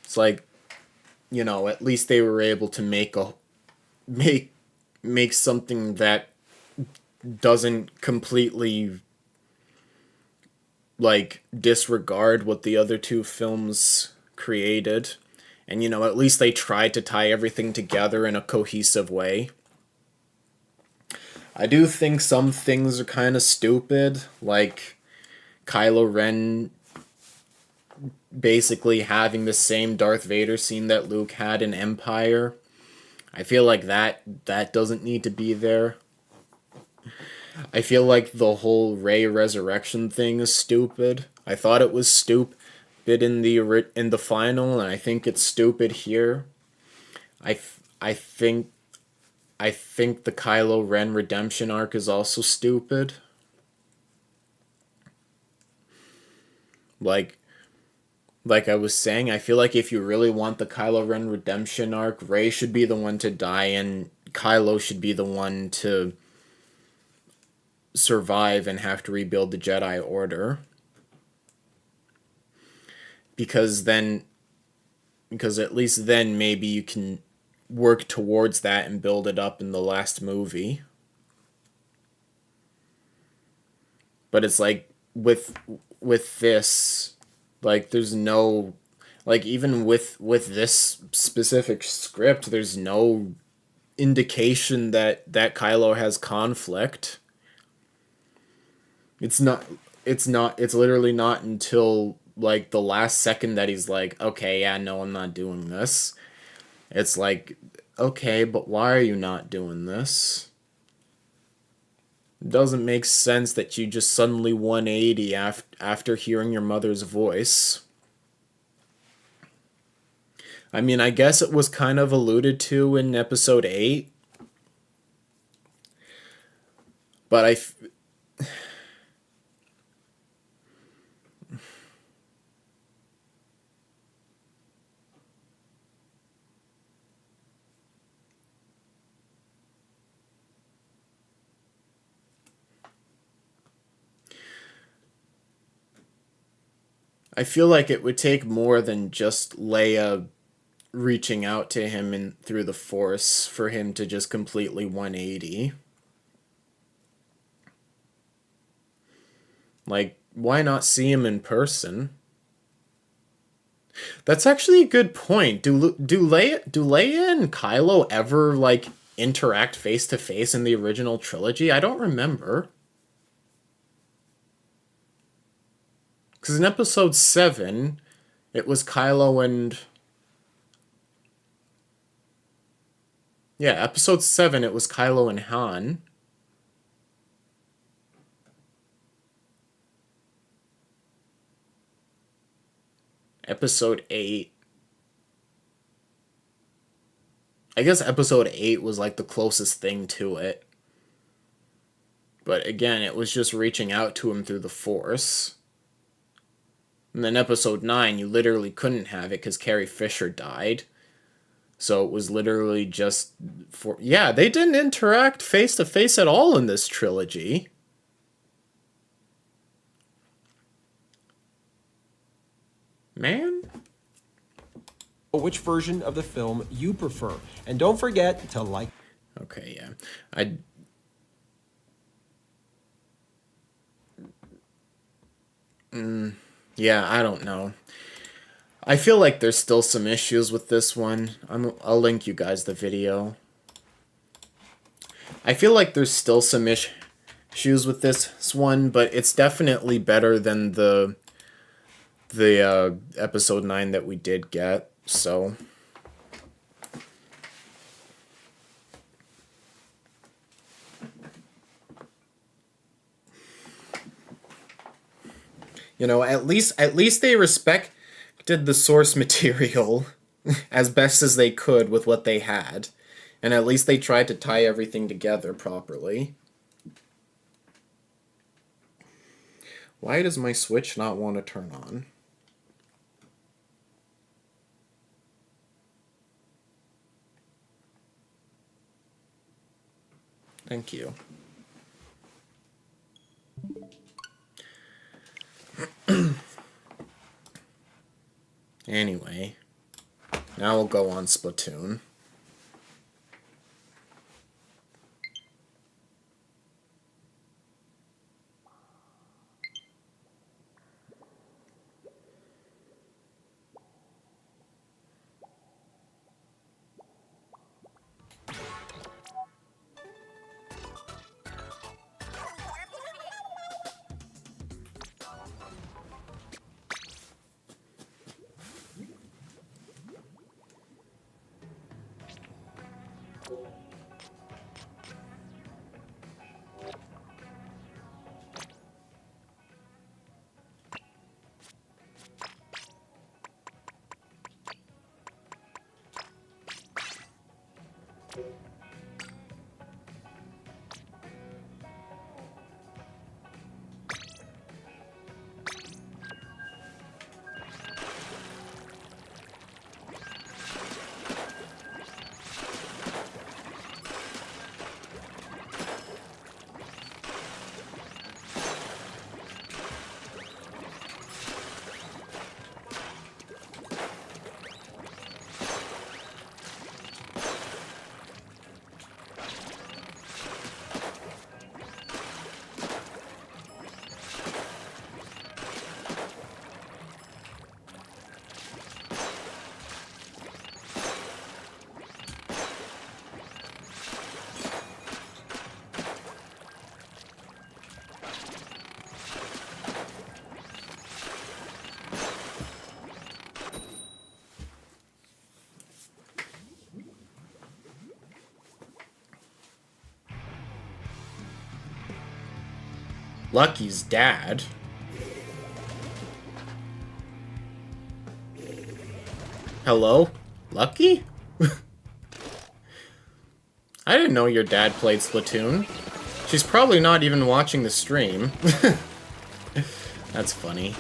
It's like, you know, at least they were able to make something that doesn't completely, like, disregard what the other two films created. And, you know, at least they tried to tie everything together in a cohesive way. I do think some things are kind of stupid, like Kylo Ren basically having the same Darth Vader scene that Luke had in Empire. I feel like that doesn't need to be there. I feel like the whole Rey resurrection thing is stupid. I thought it was stupid in the final, and I think it's stupid here. I think the Kylo Ren redemption arc is also stupid. Like I was saying, I feel like if you really want the Kylo Ren redemption arc, Rey should be the one to die and Kylo should be the one to survive and have to rebuild the Jedi Order. Because at least then maybe you can work towards that and build it up in the last movie. But it's like with this, like, there's no, like, even with this specific script, there's no indication that Kylo has conflict. It's literally not until, like, the last second that he's like, okay, yeah, no, I'm not doing this. It's like, okay, but why are you not doing this? It doesn't make sense that you just suddenly 180 after hearing your mother's voice. I mean, I guess it was kind of alluded to in episode 8. But I feel like it would take more than just Leia reaching out to him through the Force for him to just completely 180. Like, why not see him in person? That's actually a good point. Do Leia and Kylo ever like interact face to face in the original trilogy? I don't remember. Because in Episode 7, it was Kylo and... Yeah, Episode 7, it was Kylo and Han. Episode 8. I guess Episode 8 was like the closest thing to it. But again, it was just reaching out to him through the Force. And then Episode 9, you literally couldn't have it because Carrie Fisher died. So it was literally just for... Yeah, they didn't interact face to face at all in this trilogy. Man. Which version of the film you prefer. And don't forget to like. Okay, yeah. Yeah, I don't know. I feel like there's still some issues with this one. I'll link you guys the video. I feel like there's still some issues with this one, but it's definitely better than the Episode 9 that we did get, so... You know, at least they respected the source material as best as they could with what they had. And at least they tried to tie everything together properly. Why does my Switch not want to turn on? Thank you. Anyway, now we'll go on Splatoon. Lucky's dad. Hello? Lucky? I didn't know your dad played Splatoon. She's probably not even watching the stream. That's funny.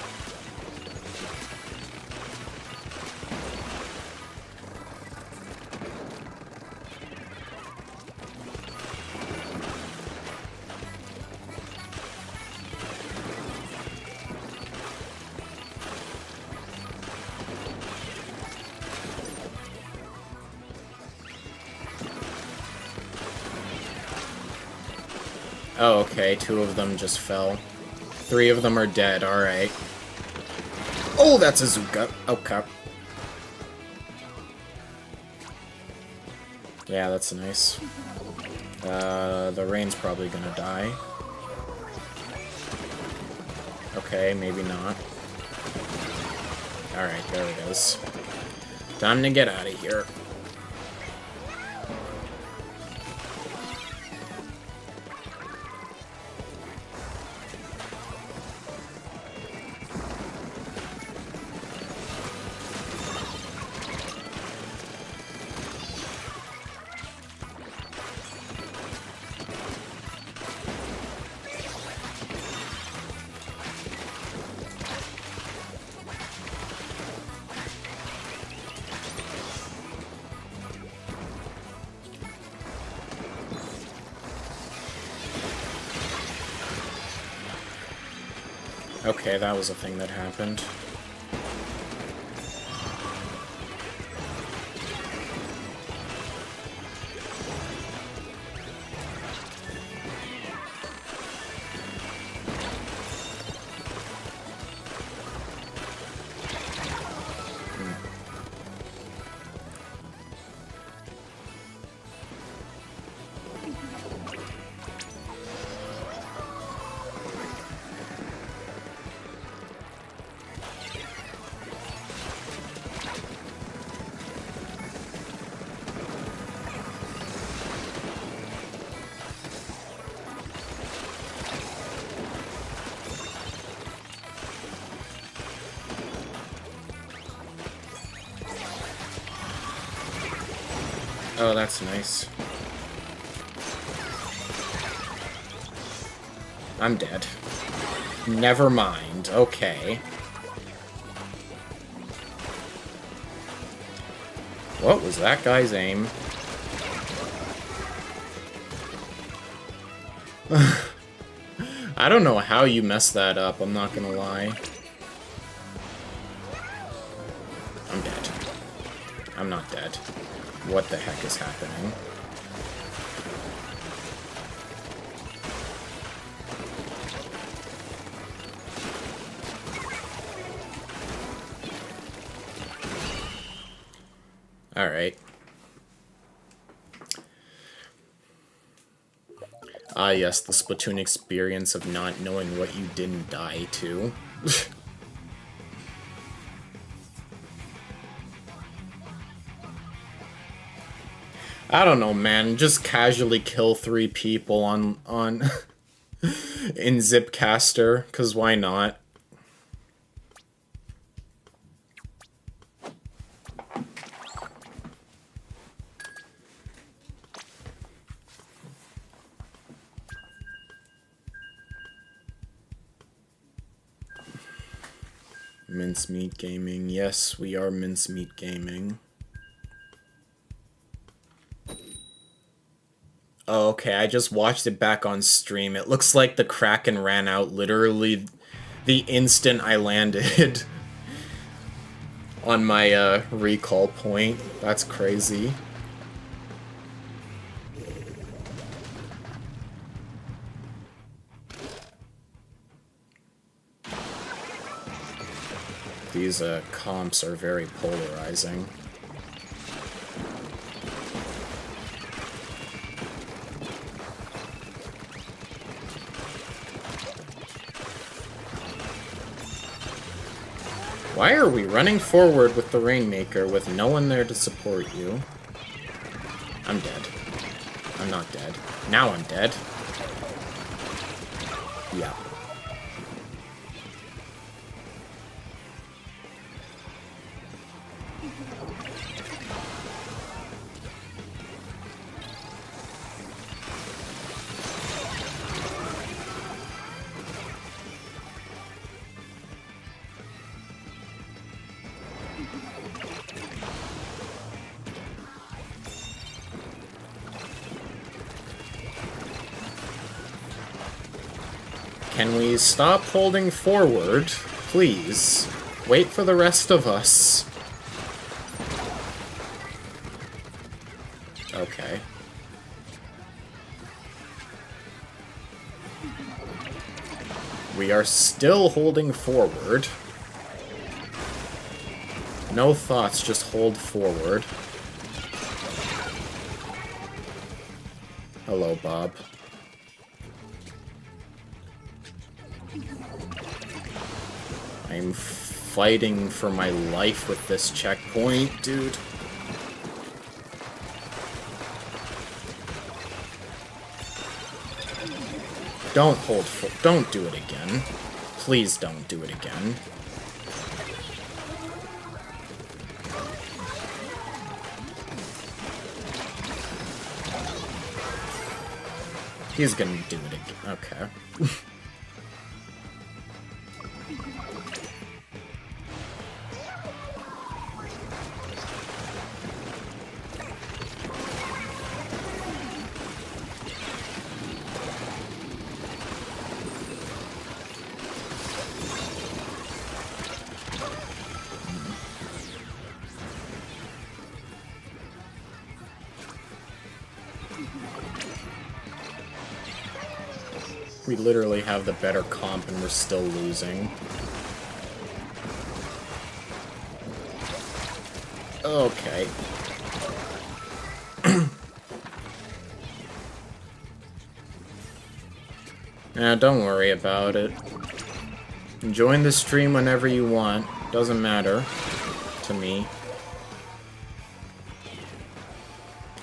Oh, okay, 2 of them just fell. 3 of them are dead, alright. Oh, that's a Zuka. Okay. Yeah, that's nice. The rain's probably gonna die. Okay, maybe not. Alright, there it is. Time to get out of here. Okay, that was a thing that happened. Oh, that's nice. I'm dead. Never mind. Okay. What was that guy's aim? I don't know how you messed that up, I'm not gonna lie. I'm dead. I'm not dead. What the heck is happening? Alright. Ah, yes, the Splatoon experience of not knowing what you didn't die to. I don't know, man. Just casually kill 3 people on in Zipcaster, cause why not? Mincemeat Gaming. Yes, we are Mincemeat Gaming. Oh, okay, I just watched it back on stream. It looks like the Kraken ran out literally the instant I landed on my recall point. That's crazy. These comps are very polarizing. Why are we running forward with the Rainmaker with no one there to support you? I'm dead. I'm not dead. Now I'm dead. Yeah. Can we stop holding forward, please? Wait for the rest of us. Okay. We are still holding forward. No thoughts, just hold forward. Hello, Bob. I'm fighting for my life with this checkpoint, dude. Don't do it again. Please don't do it again. He's gonna do it again. Okay. We literally have the better comp and we're still losing. Okay. Don't worry about it. Join the stream whenever you want. Doesn't matter to me.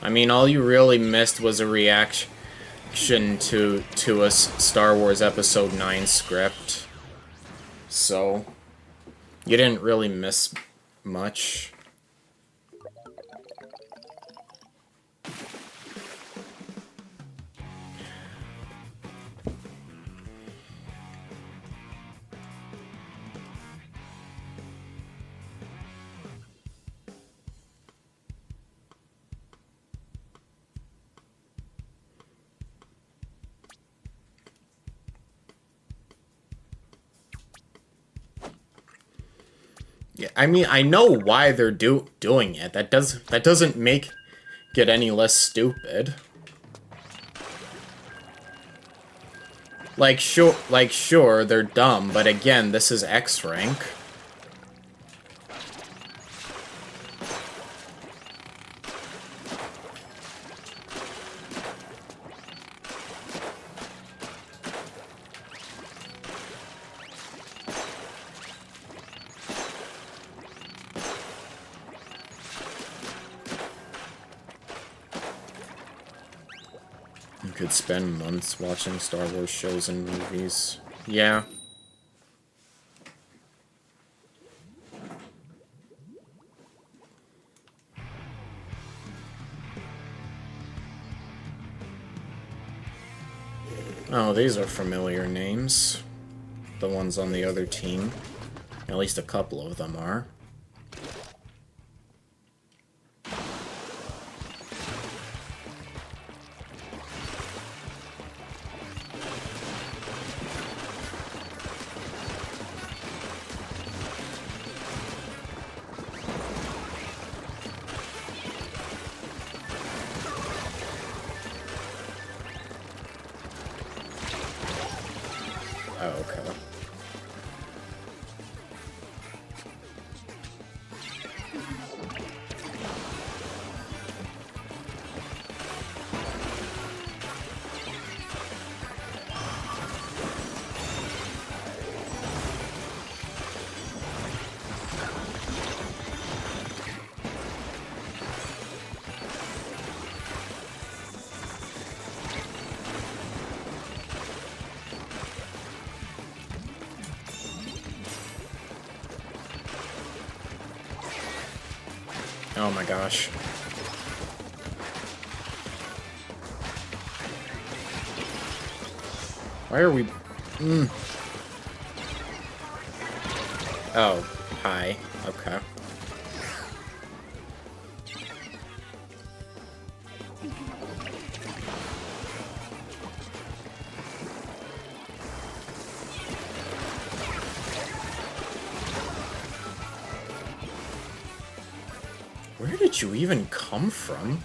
I mean, all you really missed was a reaction to a Star Wars Episode 9 script. So, you didn't really miss much. Yeah, I mean, I know why they're doing it. That doesn't make it any less stupid. Like sure, they're dumb, but again, this is X rank. You could spend months watching Star Wars shows and movies. Yeah. Oh, these are familiar names. The ones on the other team. At least a couple of them are. Oh, okay. Oh my gosh. Why are we... Oh, hi. Okay. Where did you even come from?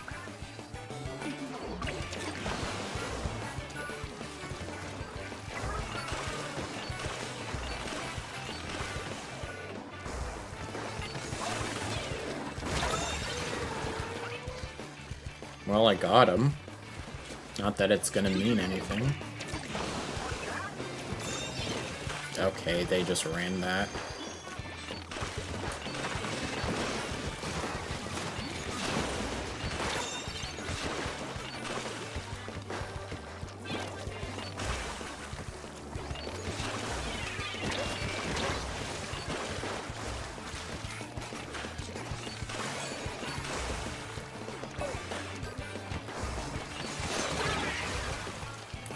Well, I got him. Not that it's gonna mean anything. Okay, they just ran that.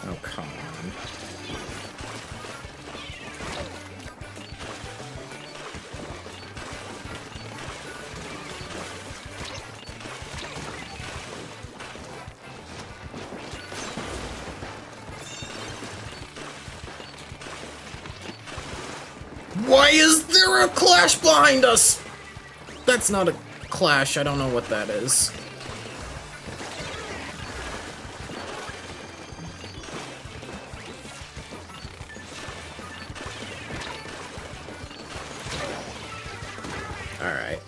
Oh, come on. Why is there a clash behind us? That's not a clash. I don't know what that is. Alright.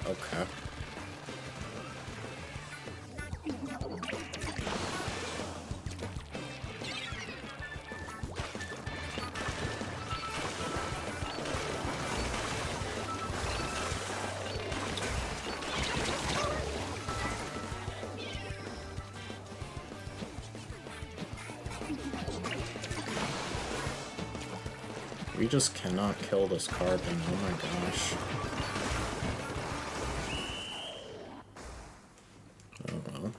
Okay. We just cannot kill this carbon. Oh my gosh. Oh well.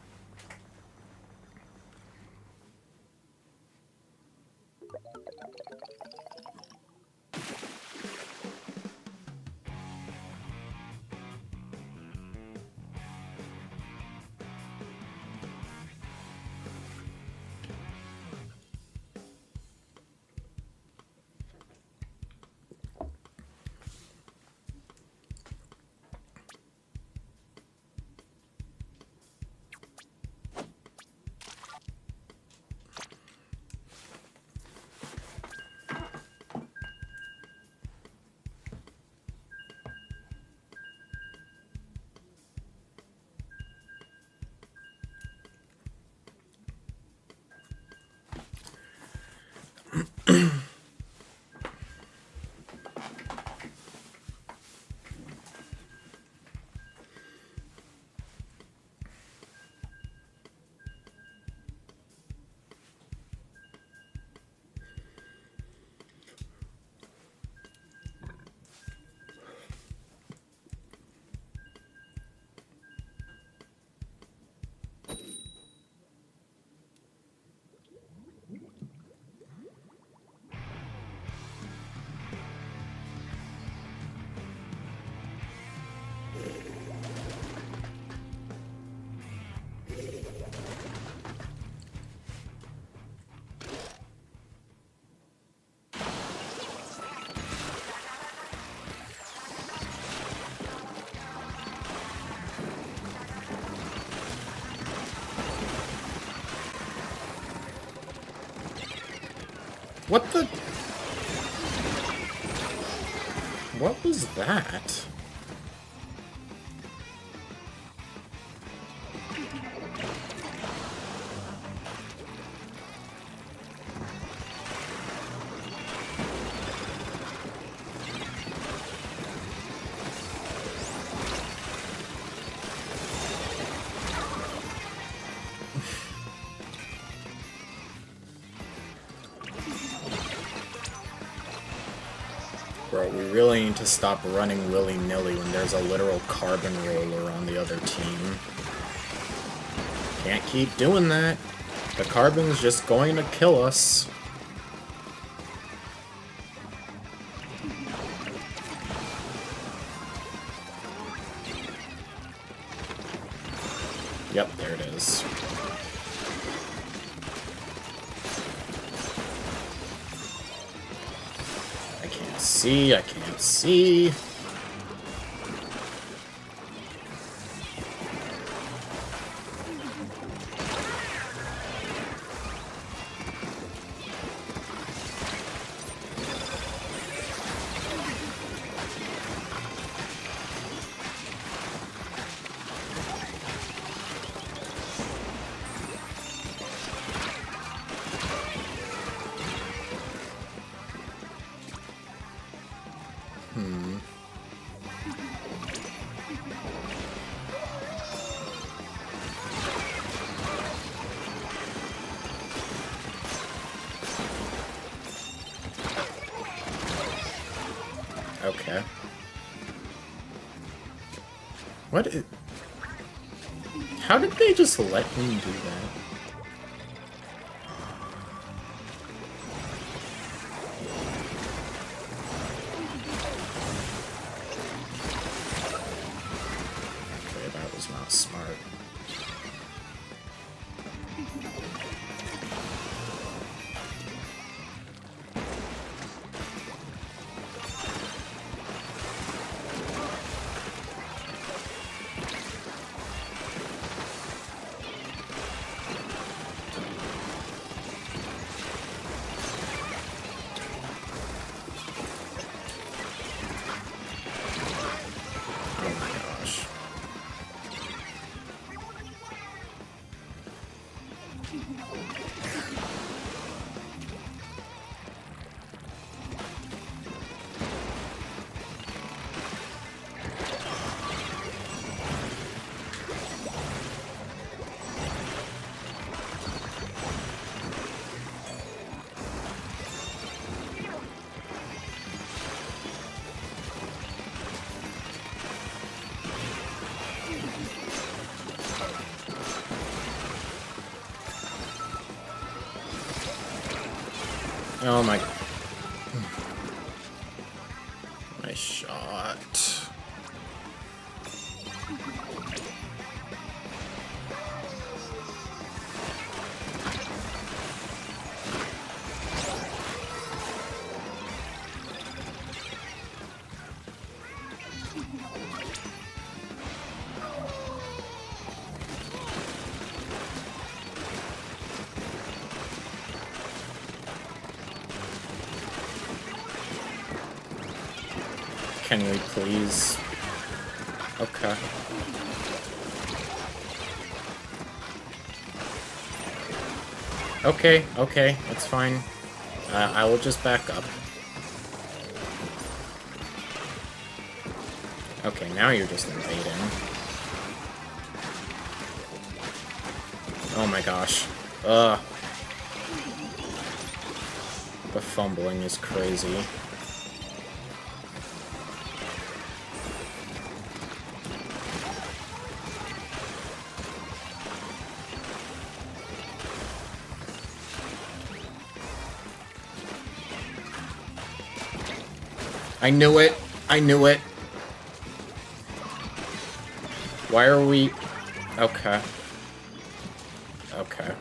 What the? What was that? Bro, we really need to stop running willy-nilly when there's a literal carbon roller on the other team. Can't keep doing that. The carbon's just going to kill us. Yep, there it is. I can't see. Okay. What is... How did they just let him do that? Okay, that was not smart. Oh my... My shot... Can we please? Okay. Okay, it's fine. I will just back up. Okay, now you're just invading. Oh my gosh. Ugh. The fumbling is crazy. I knew it! I knew it! Why are we... Okay. Okay.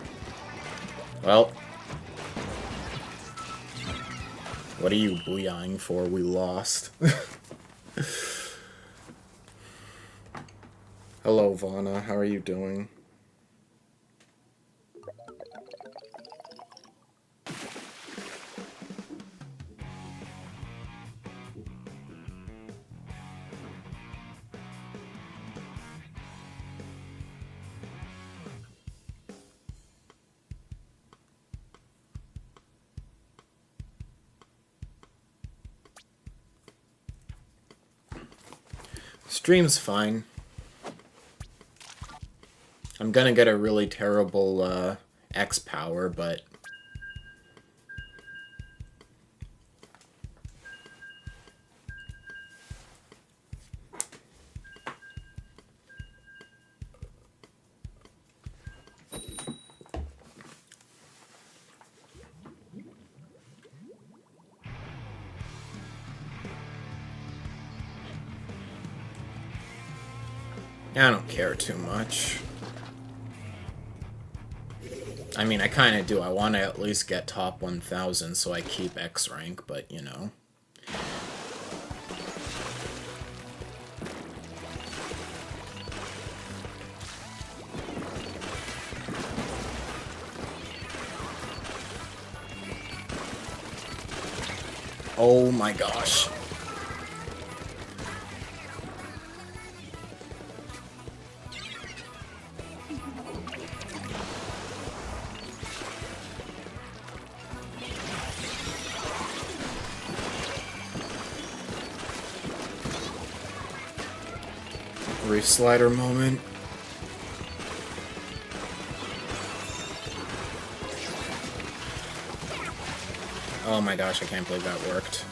Well. What are you booyahing for? We lost. Hello, Vana. How are you doing? Stream's fine. I'm gonna get a really terrible X power, but I don't care too much. I mean, I kind of do. I want to at least get top 1000 so I keep X rank, but you know. Oh my gosh. Reef slider moment. Oh my gosh, I can't believe that worked.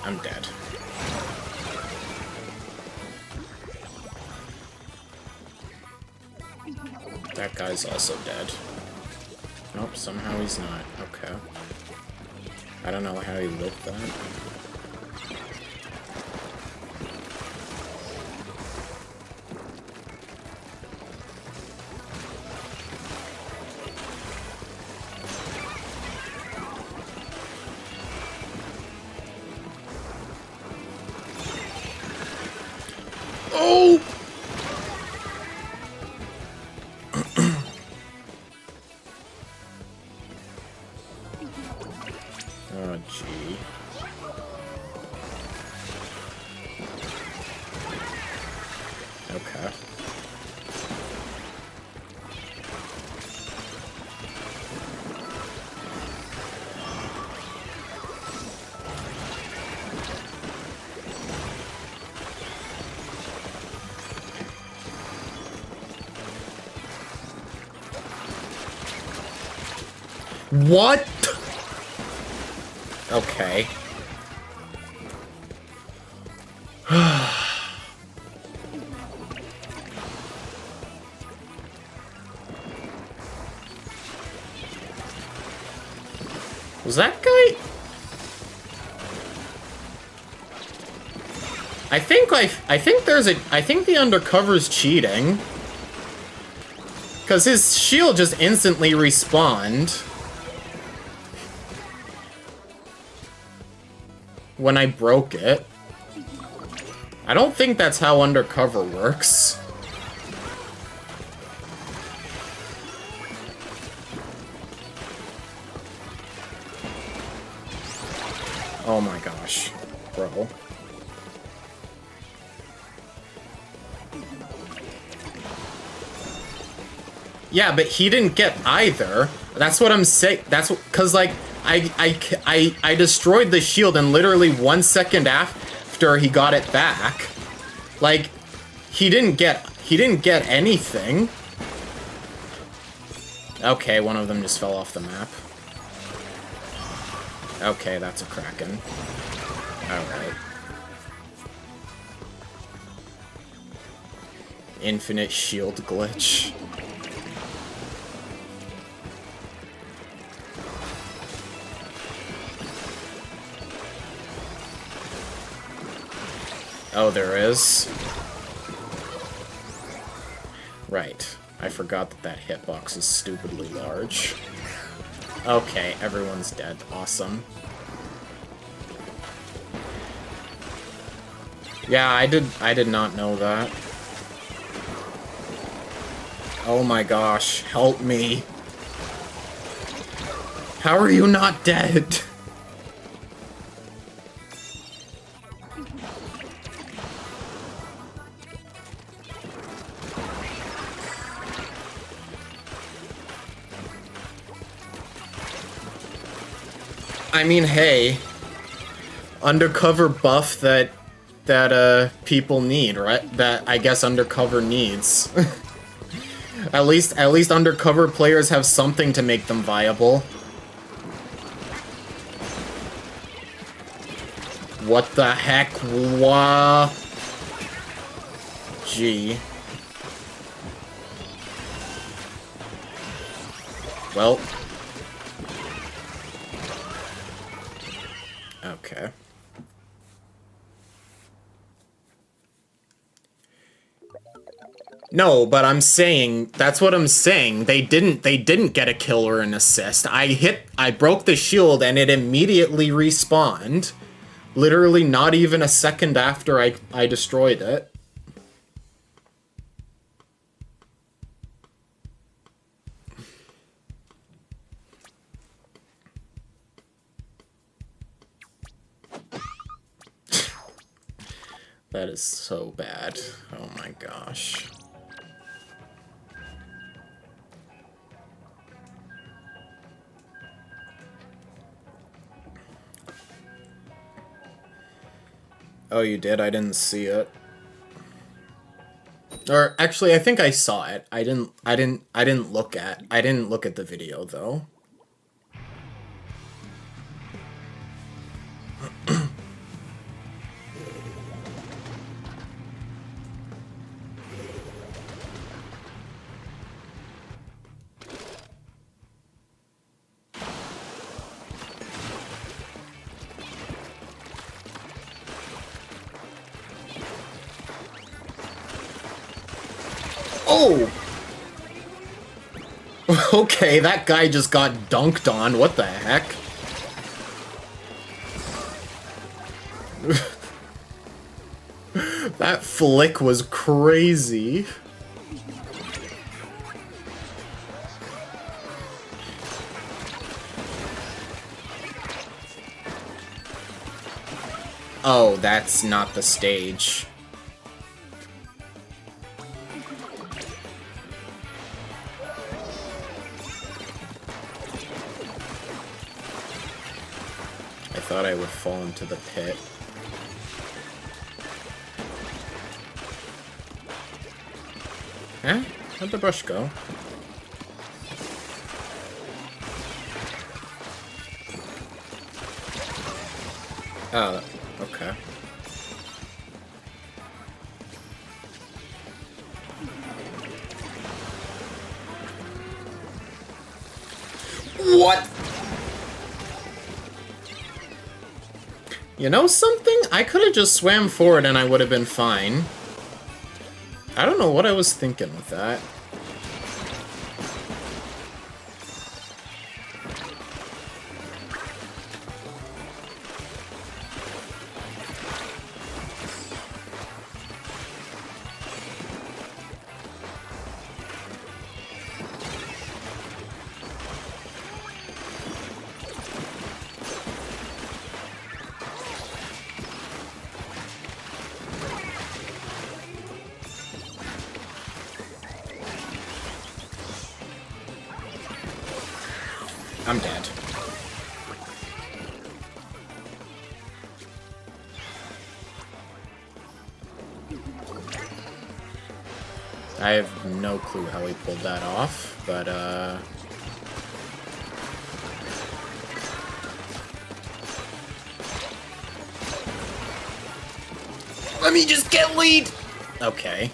I'm dead. That guy's also dead. Nope, somehow he's not. Okay. I don't know how he lived that. Oh! Oh, gee. Okay. What? Okay. Was that guy? I think the undercover's cheating. Cause his shield just instantly respawned when I broke it. I don't think that's how undercover works. Oh my gosh, bro. Yeah, but he didn't get either. That's what I'm saying. That's because, like, I destroyed the shield, and literally 1 second after he got it back, like, he didn't get anything. Okay, one of them just fell off the map. Okay, that's a Kraken. Alright. Infinite shield glitch. Oh, there is? Right. I forgot that hitbox is stupidly large. Okay, everyone's dead. Awesome. Yeah, I did not know that. Oh my gosh, help me. How are you not dead? I mean, hey, undercover buff that people need, right? That I guess undercover needs. At least undercover players have something to make them viable. What the heck? Wah. Gee. Well. Okay. No, but I'm saying, that's what I'm saying. They didn't get a kill or an assist. I broke the shield and it immediately respawned. Literally not even a second after I destroyed it. That is so bad. Oh my gosh. Oh, you did? I didn't see it. Or actually, I think I saw it. I didn't look at the video though. Oh! Okay, that guy just got dunked on. What the heck? That flick was crazy. Oh, that's not the stage. I thought I would fall into the pit. Huh? Where'd the bush go? Oh, okay. What? You know something? I could have just swam forward and I would have been fine. I don't know what I was thinking with that. I'm dead. I have no clue how he pulled that off, but let me just get lead! Okay.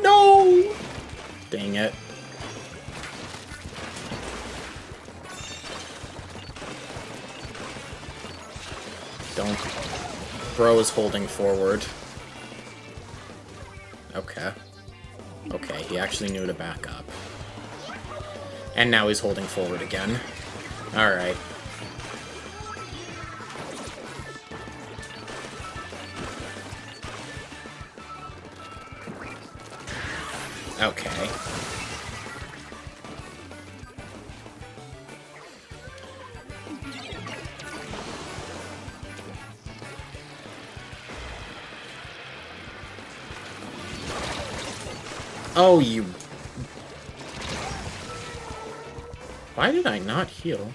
No! Dang it. Don't. Bro is holding forward. Okay. Okay, he actually knew to back up. And now he's holding forward again. Alright. Okay. Oh, you... Why did I not heal?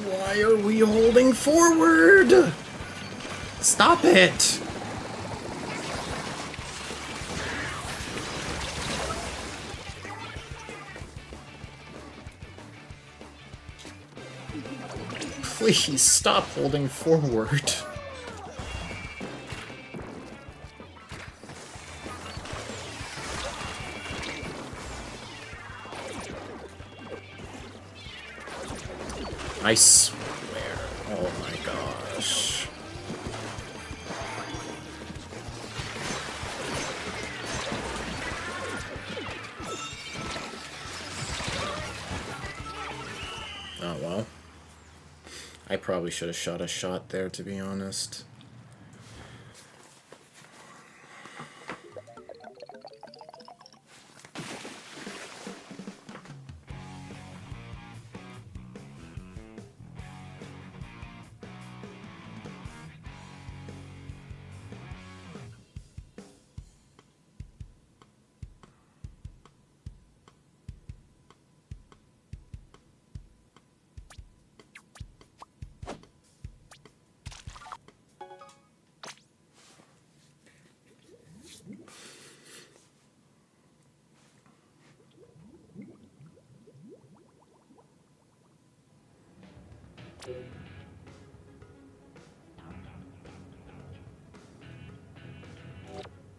Why are we holding forward? Stop it! Please stop holding forward. I swear. Oh my gosh. Oh well. I probably should have shot a shot there, to be honest.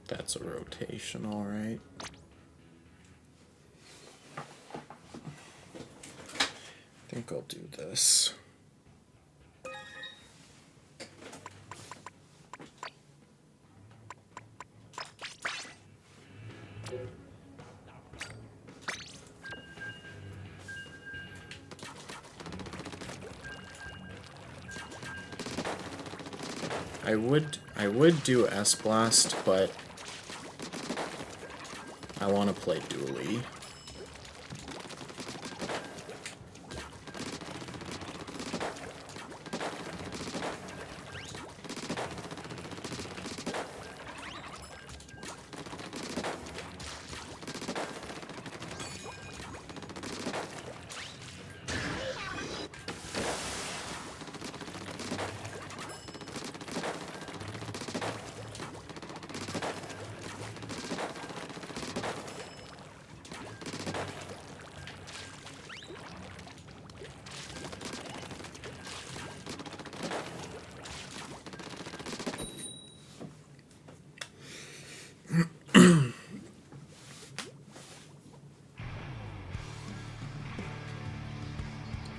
That's a rotation, alright. I think I'll do this. I would do S-Blast, but I want to play Dually.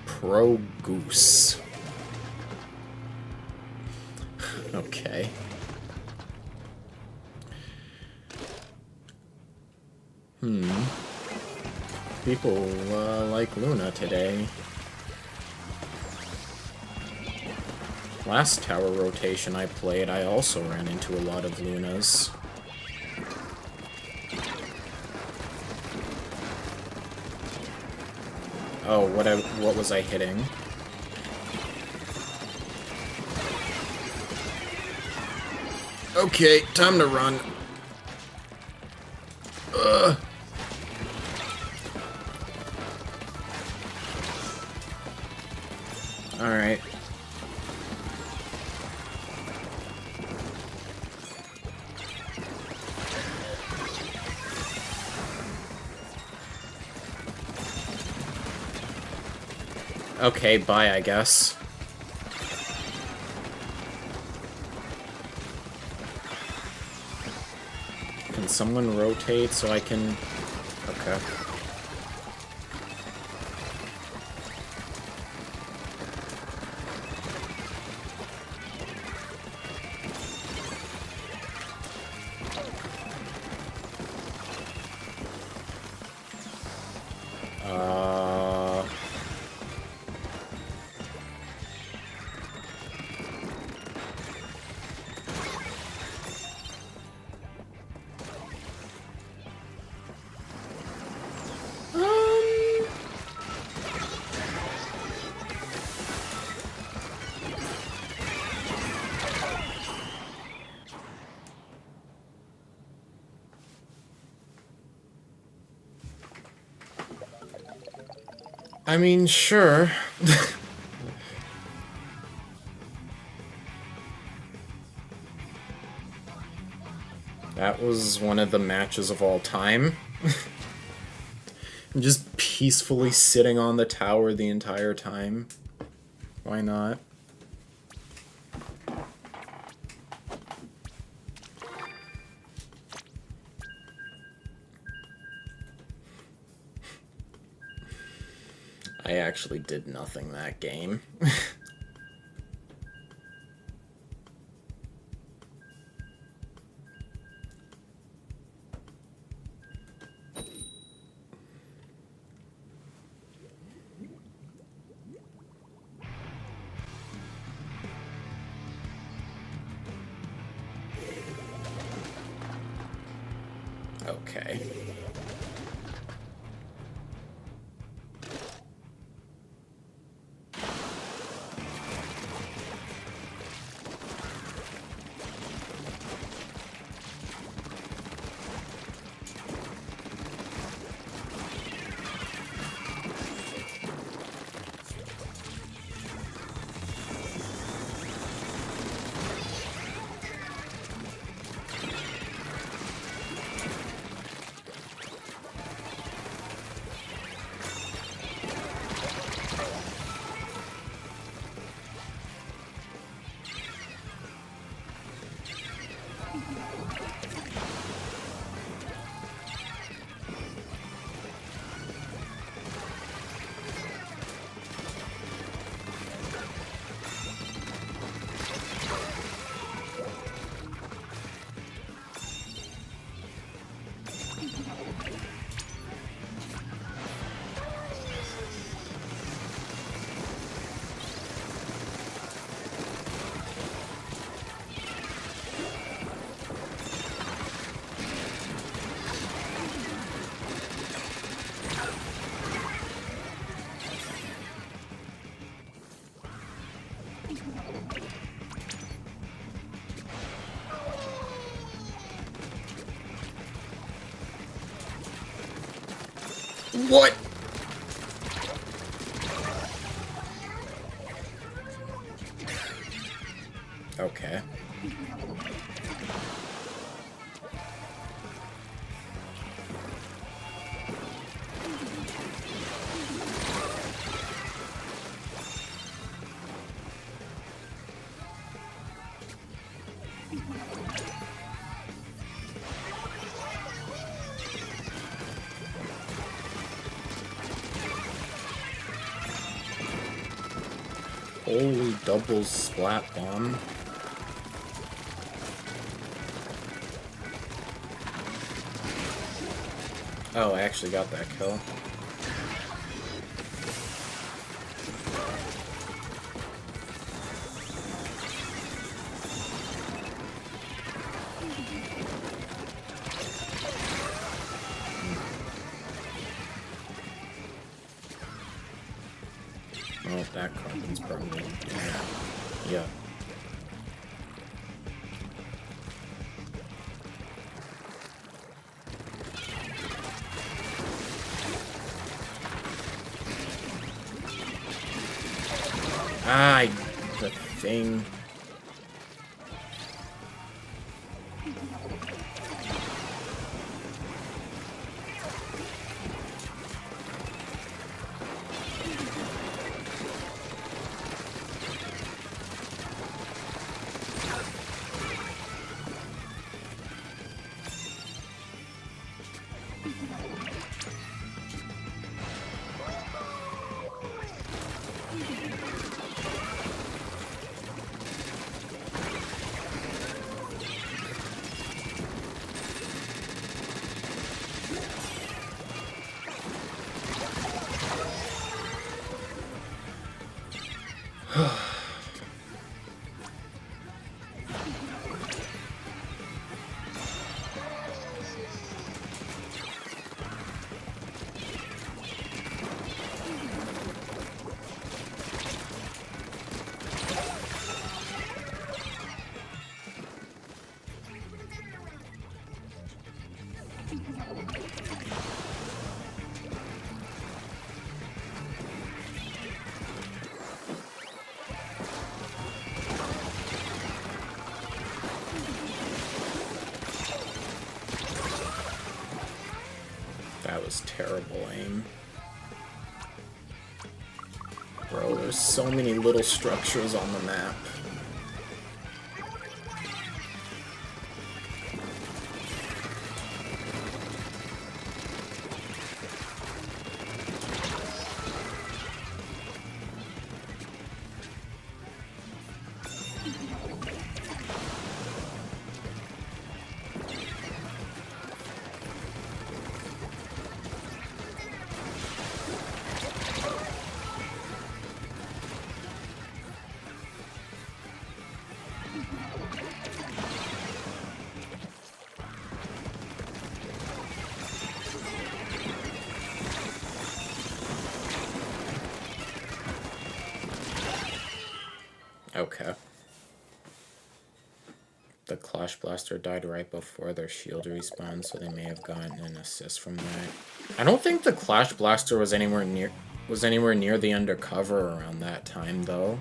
Pro Goose. Okay. People like Luna today. Last tower rotation I played, I also ran into a lot of Lunas. Oh, what was I hitting? Okay, time to run. Ugh. Okay, bye, I guess. Can someone rotate so I can... Okay. I mean, sure. That was one of the matches of all time. I'm just peacefully sitting on the tower the entire time. Why not? I actually did nothing that game. Okay. What? Okay. Holy double splat bomb. Oh, I actually got that kill. Oh, that carbon's probably... Yeah. Ah, the thing. That was terrible aim. Bro, there's so many little structures on the map. Okay. The Clash Blaster died right before their shield respawned, so they may have gotten an assist from that. I don't think the Clash Blaster was anywhere near the undercover around that time, though.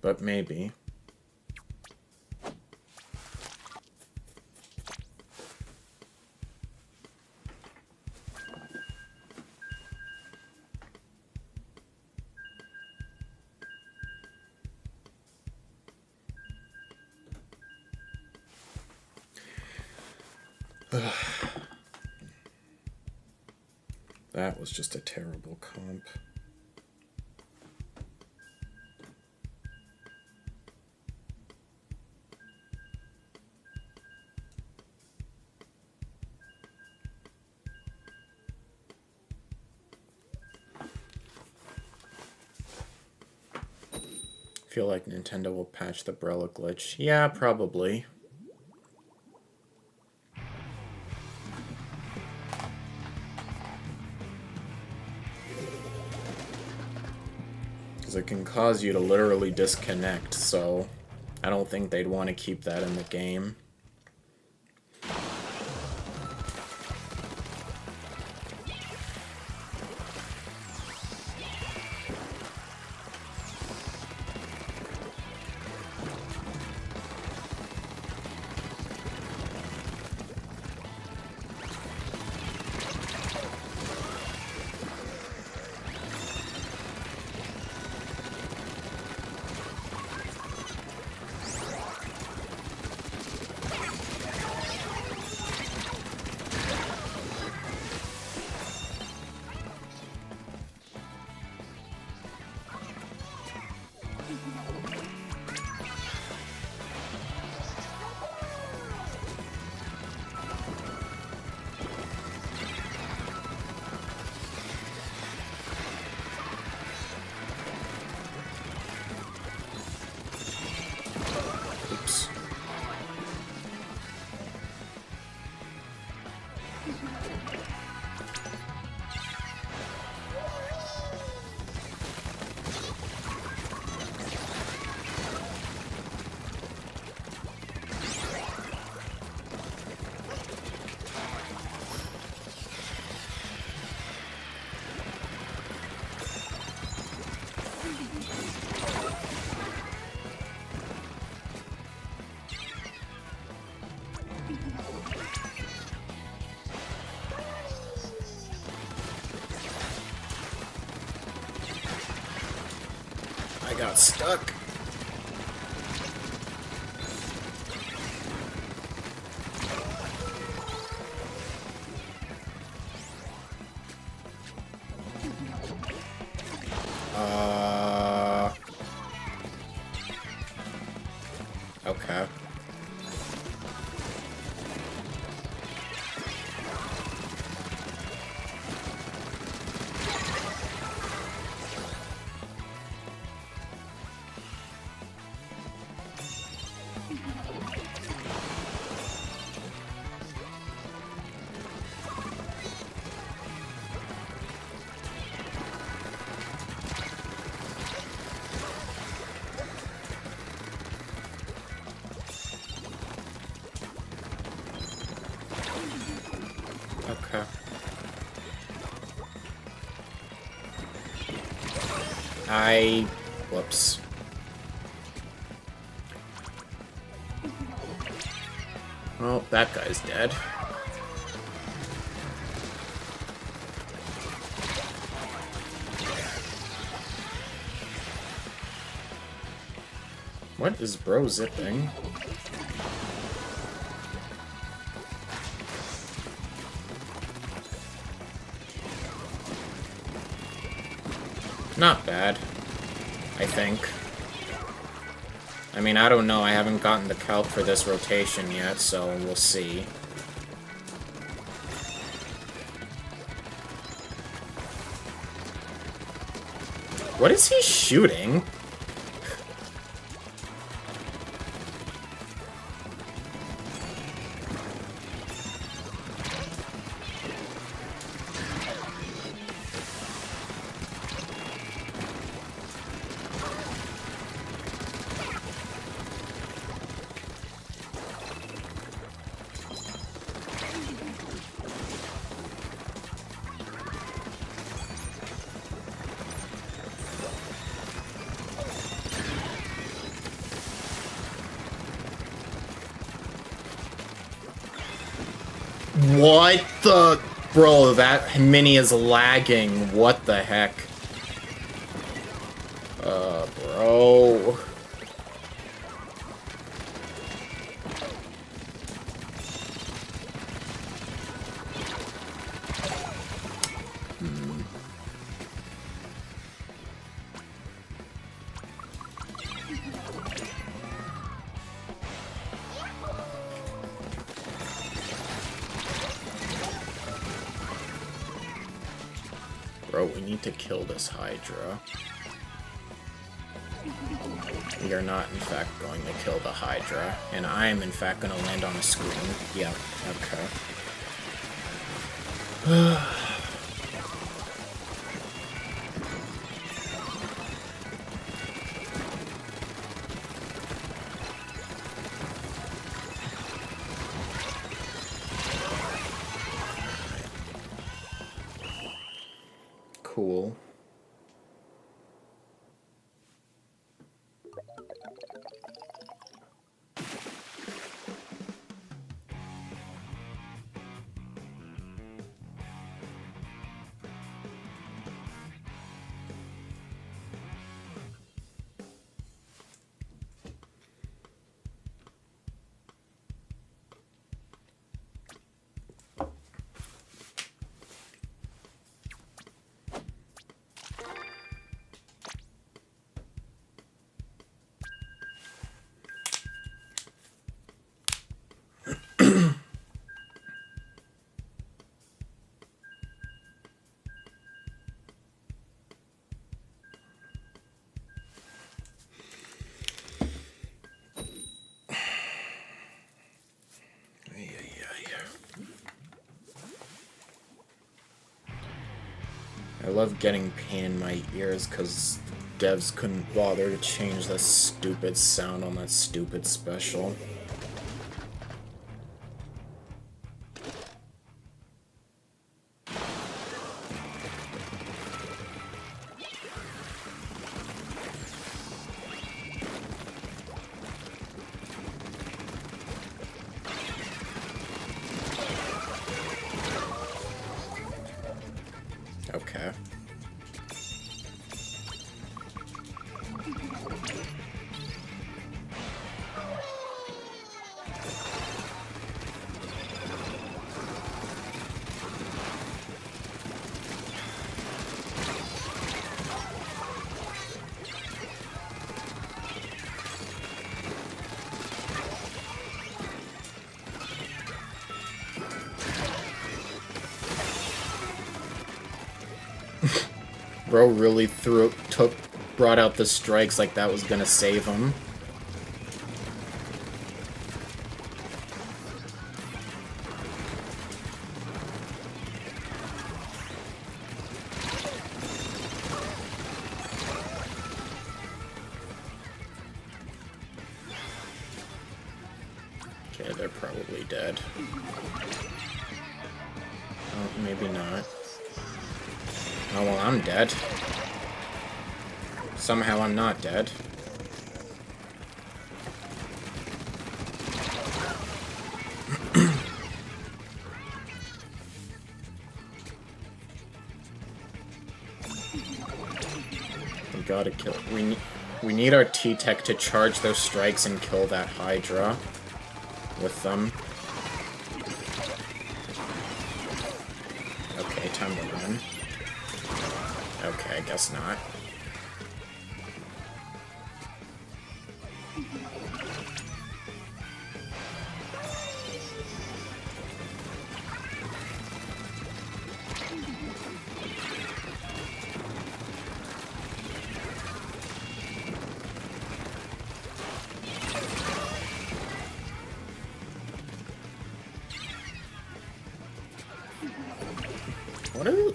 But maybe. That was just a terrible comp. Feel like Nintendo will patch the Brella glitch. Yeah, probably. Because it can cause you to literally disconnect, so I don't think they'd want to keep that in the game. Oops. I got stuck. Okay. Okay. Whoops. Well, that guy's dead. What is bro zipping? Not bad, I think. I mean, I don't know. I haven't gotten the calc for this rotation yet, so we'll see. What is he shooting? What the... Bro, that mini is lagging. What the heck? Bro... Bro, we need to kill this Hydra. We are not, in fact, going to kill the Hydra. And I am, in fact, going to land on a screen. Yeah, okay. Cool. I love getting pain in my ears because devs couldn't bother to change that stupid sound on that stupid special. Okay. Bro really brought out the strikes like that was gonna save him. Okay, they're probably dead. Oh, maybe not. Oh, well, I'm dead. Somehow I'm not dead. We gotta kill. We need our T-Tech to charge those strikes and kill that Hydra with them. Okay, time to run. Okay, I guess not.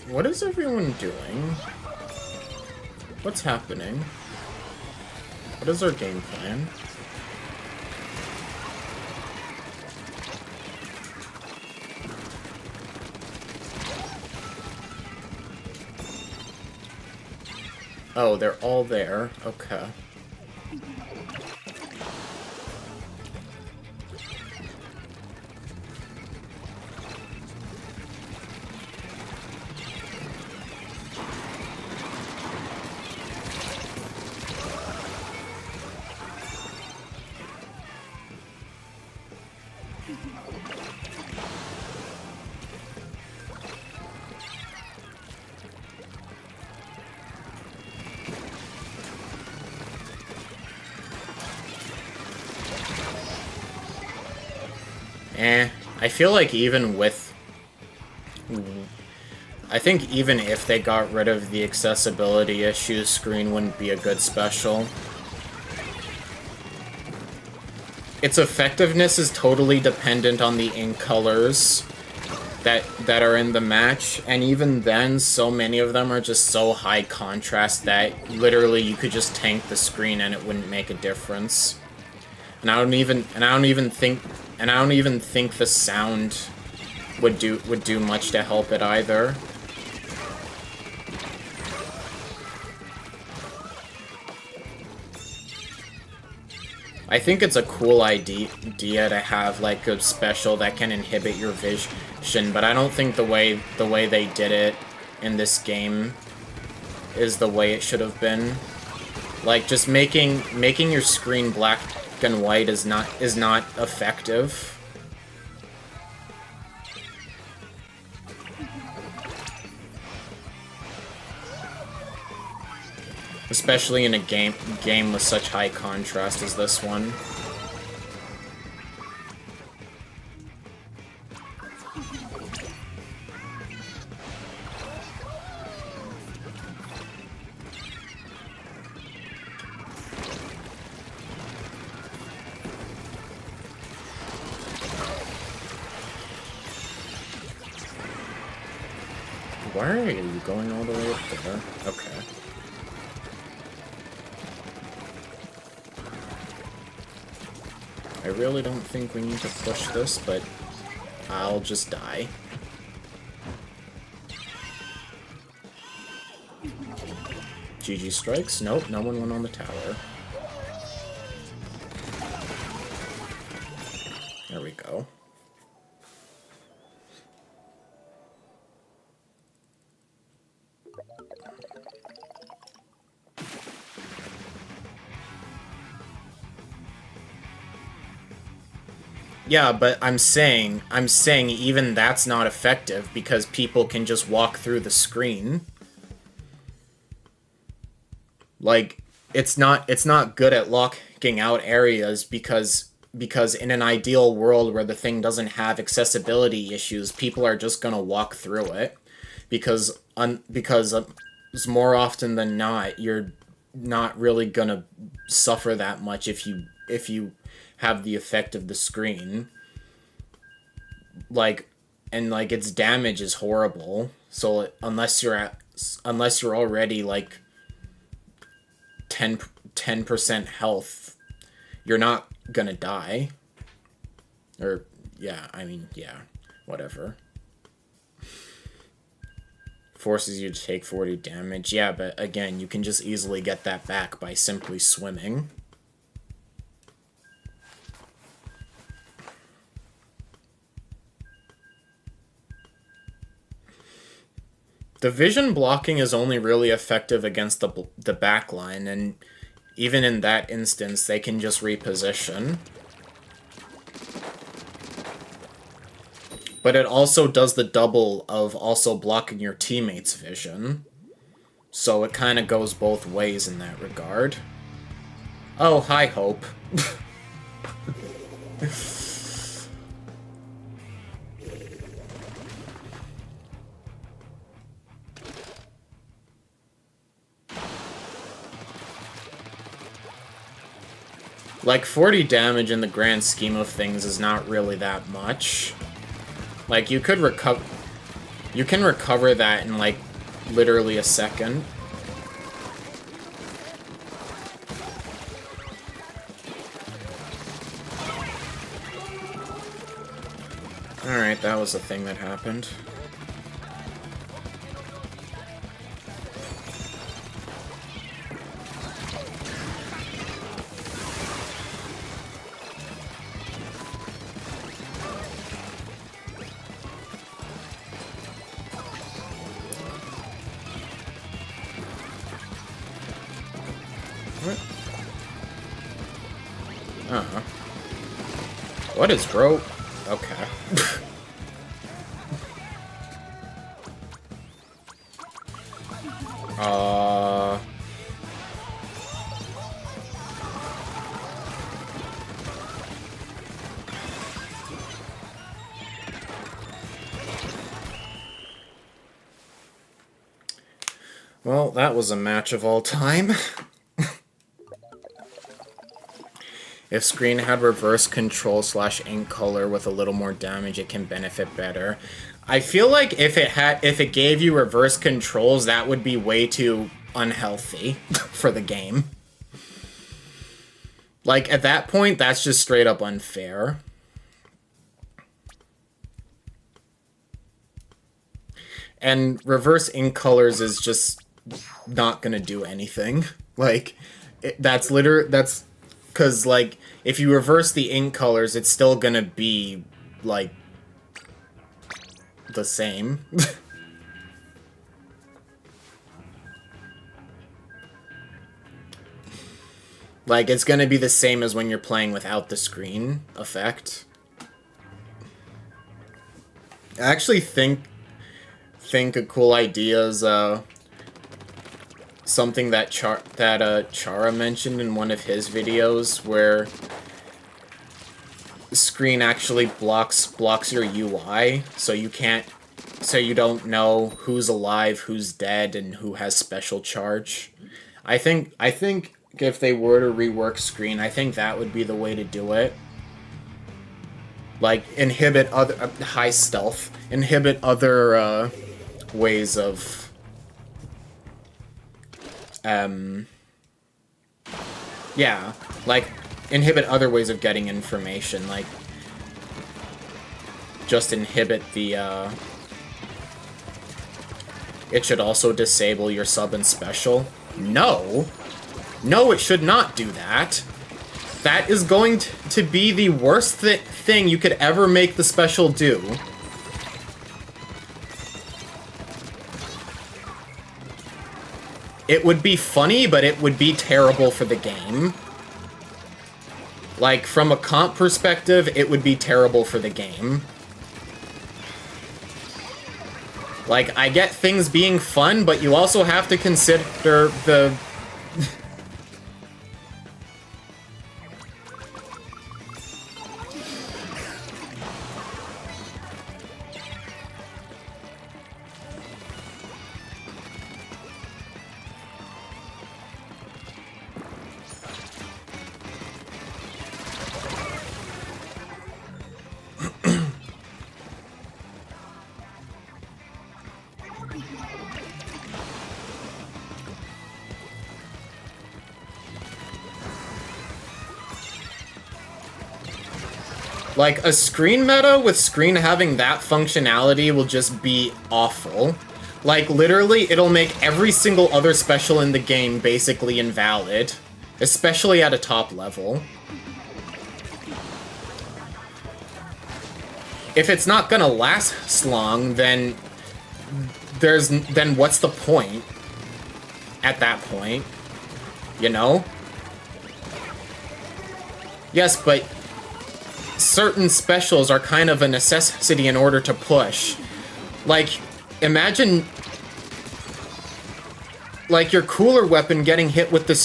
What is everyone doing? What's happening? What is our game plan? Oh, they're all there. Okay. I feel like even with... I think even if they got rid of the accessibility issues, Screen wouldn't be a good special. Its effectiveness is totally dependent on the ink colors that are in the match, and even then, so many of them are just so high contrast that literally you could just tank the screen and it wouldn't make a difference. And I don't even think the sound would do much to help it either. I think it's a cool idea to have like a special that can inhibit your vision, but I don't think the way they did it in this game is the way it should have been. Like just making your screen black and white is not effective. Especially in a game with such high contrast as this one. Why are you going all the way up there? Okay. I really don't think we need to push this, but I'll just die. GG strikes? Nope, no one went on the tower. There we go. Yeah, but I'm saying even that's not effective because people can just walk through the screen. Like, it's not good at locking out areas because in an ideal world where the thing doesn't have accessibility issues, people are just gonna walk through it because more often than not, you're not really gonna suffer that much if you have the effect of the screen. Like, and like its damage is horrible. So unless you're already like 10% health, you're not gonna die. Or yeah, I mean, yeah, whatever. Forces you to take 40 damage. Yeah, but again, you can just easily get that back by simply swimming. The vision blocking is only really effective against the back line, and even in that instance, they can just reposition. But it also does the double of also blocking your teammates' vision. So it kind of goes both ways in that regard. Oh, hi, Hope. Like, 40 damage in the grand scheme of things is not really that much. Like, you can recover that in, like, literally a second. Alright, that was the thing that happened. What is bro? Okay. Well, that was a match of all time. If screen had reverse control / ink color with a little more damage, it can benefit better. I feel like if it gave you reverse controls, that would be way too unhealthy for the game. Like, at that point, that's just straight up unfair. And reverse ink colors is just not gonna do anything. Like, that's because, like, if you reverse the ink colors, it's still gonna be, like, the same. Like, it's gonna be the same as when you're playing without the screen effect. I actually think a cool idea is, something that Chara mentioned in one of his videos, where the screen actually blocks your UI, so you don't know who's alive, who's dead, and who has special charge. I think if they were to rework screen, I think that would be the way to do it. Like, inhibit other high stealth, inhibit other ways of yeah, like, inhibit other ways of getting information, like, just inhibit the, it should also disable your sub and special. No! No, it should not do that! That is going to be the worst thing you could ever make the special do. It would be funny, but it would be terrible for the game. Like, from a comp perspective, it would be terrible for the game. Like, I get things being fun, but you also have to consider the... Like, a screen meta with screen having that functionality will just be awful. Like, literally, it'll make every single other special in the game basically invalid. Especially at a top level. If it's not gonna last long, then then what's the point? At that point, you know? Yes, but certain specials are kind of a necessity in order to push. Like, imagine like your cooler weapon getting hit with the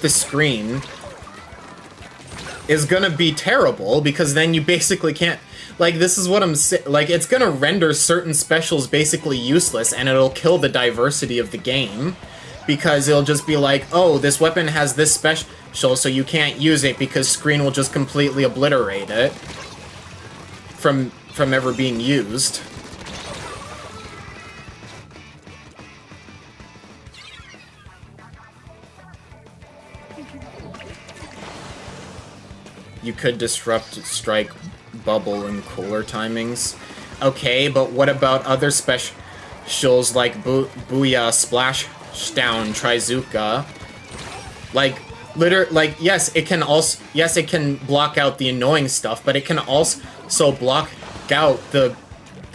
screen is gonna be terrible, because then you basically can't, like, this is what I'm like, it's gonna render certain specials basically useless, and it'll kill the diversity of the game, because it'll just be like, oh, this weapon has this special, so you can't use it because screen will just completely obliterate it from ever being used. You could disrupt strike, bubble, and cooler timings. Okay, but what about other specials like Booyah, Splashdown, Trizuka? Like, yes, it can also, yes, it can block out the annoying stuff, but it can also block out the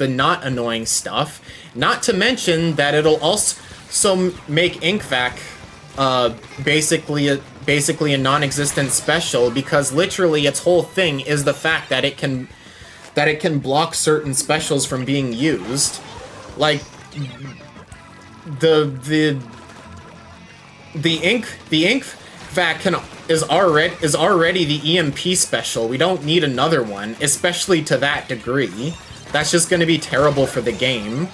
not annoying stuff. Not to mention that it'll also make Inkvac basically a non-existent special, because literally its whole thing is the fact that it can block certain specials from being used. Like the ink vac is already the EMP special. We don't need another one, especially to that degree. That's just going to be terrible for the game.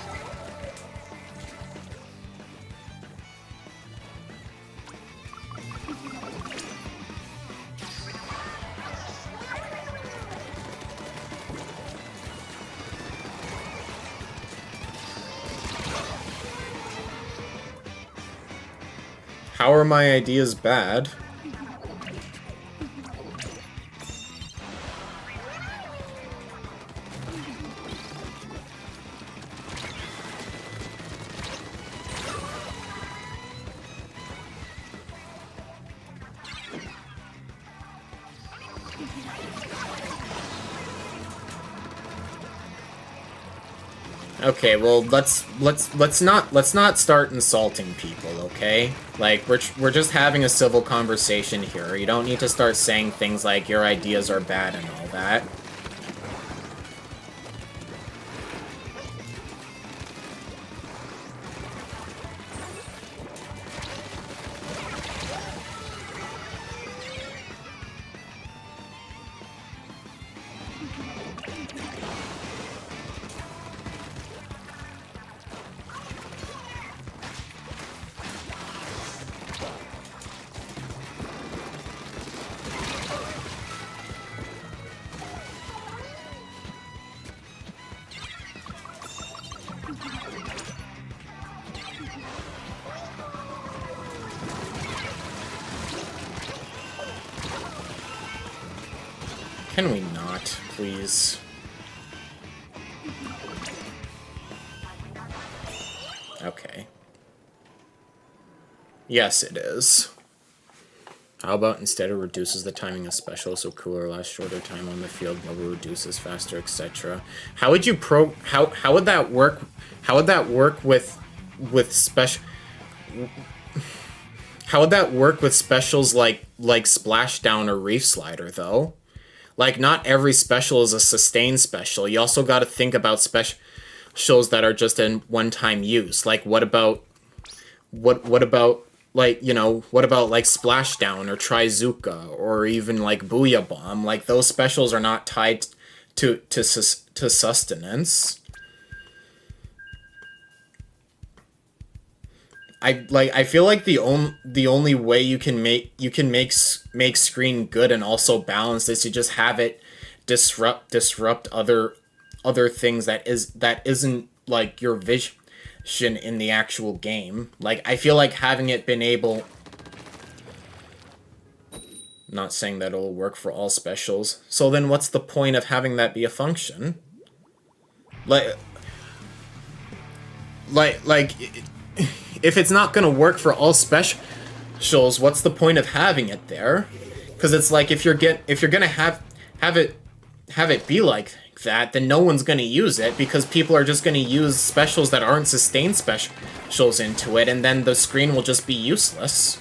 How are my ideas bad? Okay, well, let's not start insulting people, okay? Like, we're just having a civil conversation here. You don't need to start saying things like your ideas are bad and all that. Can we not, please? Okay. Yes, it is. How about instead it reduces the timing of specials so cooler lasts shorter time on the field, mobile reduces faster, etc. How would you how would that work? How would that work with special? How would that work with specials like Splashdown or Reef Slider though? Like, not every special is a sustained special. You also got to think about specials that are just in one-time use. Like, what about like, you know, what about like Splashdown or Trizuka or even like Booyah Bomb? Like, those specials are not tied to sustenance. I feel like the only way you can make screen good and also balanced is to just have it disrupt other things that isn't like your vision in the actual game. Like, I feel like having it been able, not saying that it'll work for all specials, so then what's the point of having that be a function? like if it's not gonna work for all specials, what's the point of having it there? Because it's like if you're gonna have it be like that, then no one's gonna use it because people are just gonna use specials that aren't sustained specials into it, and then the screen will just be useless.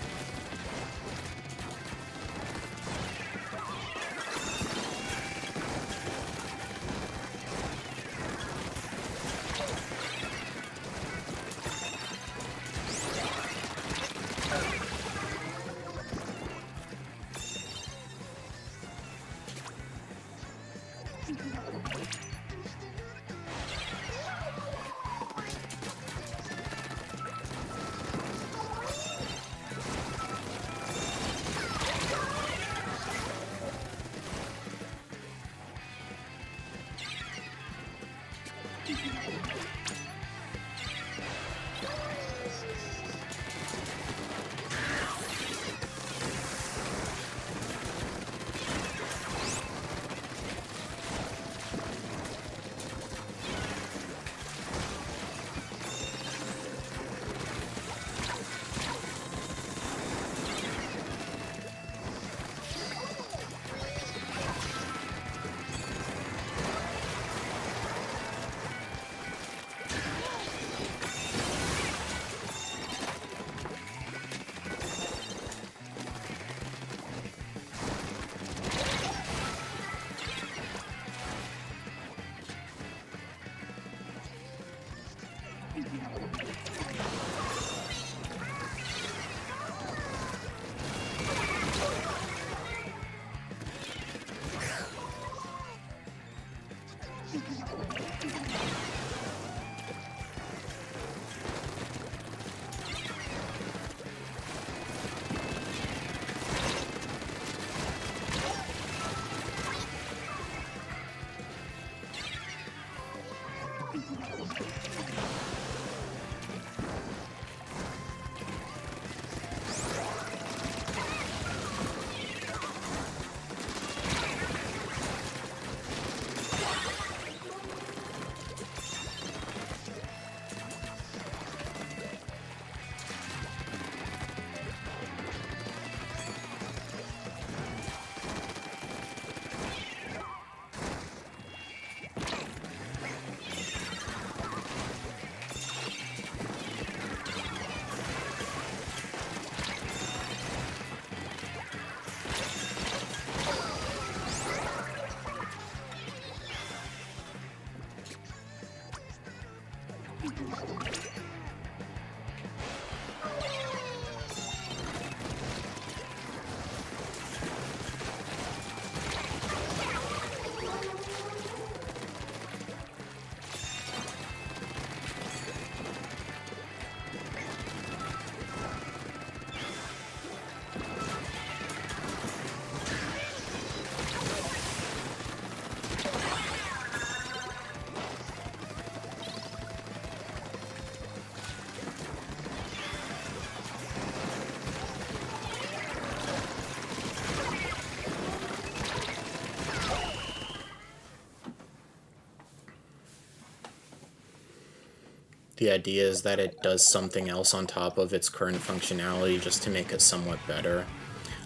The idea is that it does something else on top of its current functionality just to make it somewhat better.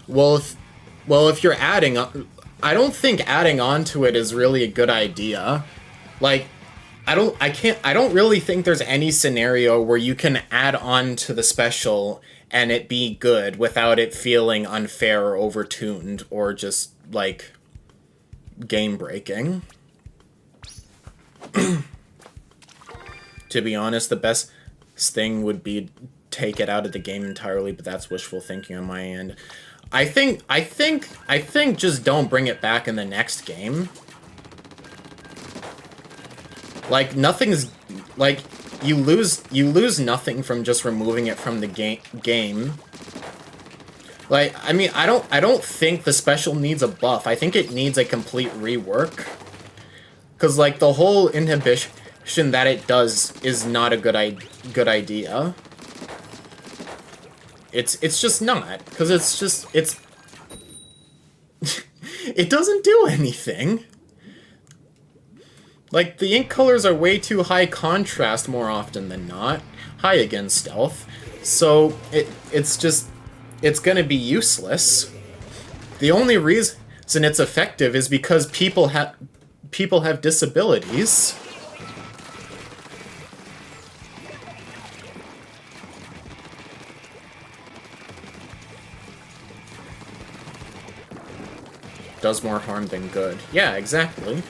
Well, if you're adding I don't think adding on to it is really a good idea. Like, I don't really think there's any scenario where you can add on to the special and it be good without it feeling unfair or overtuned or just, like, game breaking. To be honest, the best thing would be take it out of the game entirely, but that's wishful thinking on my end. I think just don't bring it back in the next game. Like, nothing's, like, you lose nothing from just removing it from the game. Like, I mean, I don't think the special needs a buff. I think it needs a complete rework. 'Cause, like, the whole inhibition that it does is not a good idea. It's just not, because it's it doesn't do anything. Like, the ink colors are way too high contrast more often than not. High against stealth. So, it's gonna be useless. The only reason it's effective is because people have disabilities. Does more harm than good. Yeah, exactly.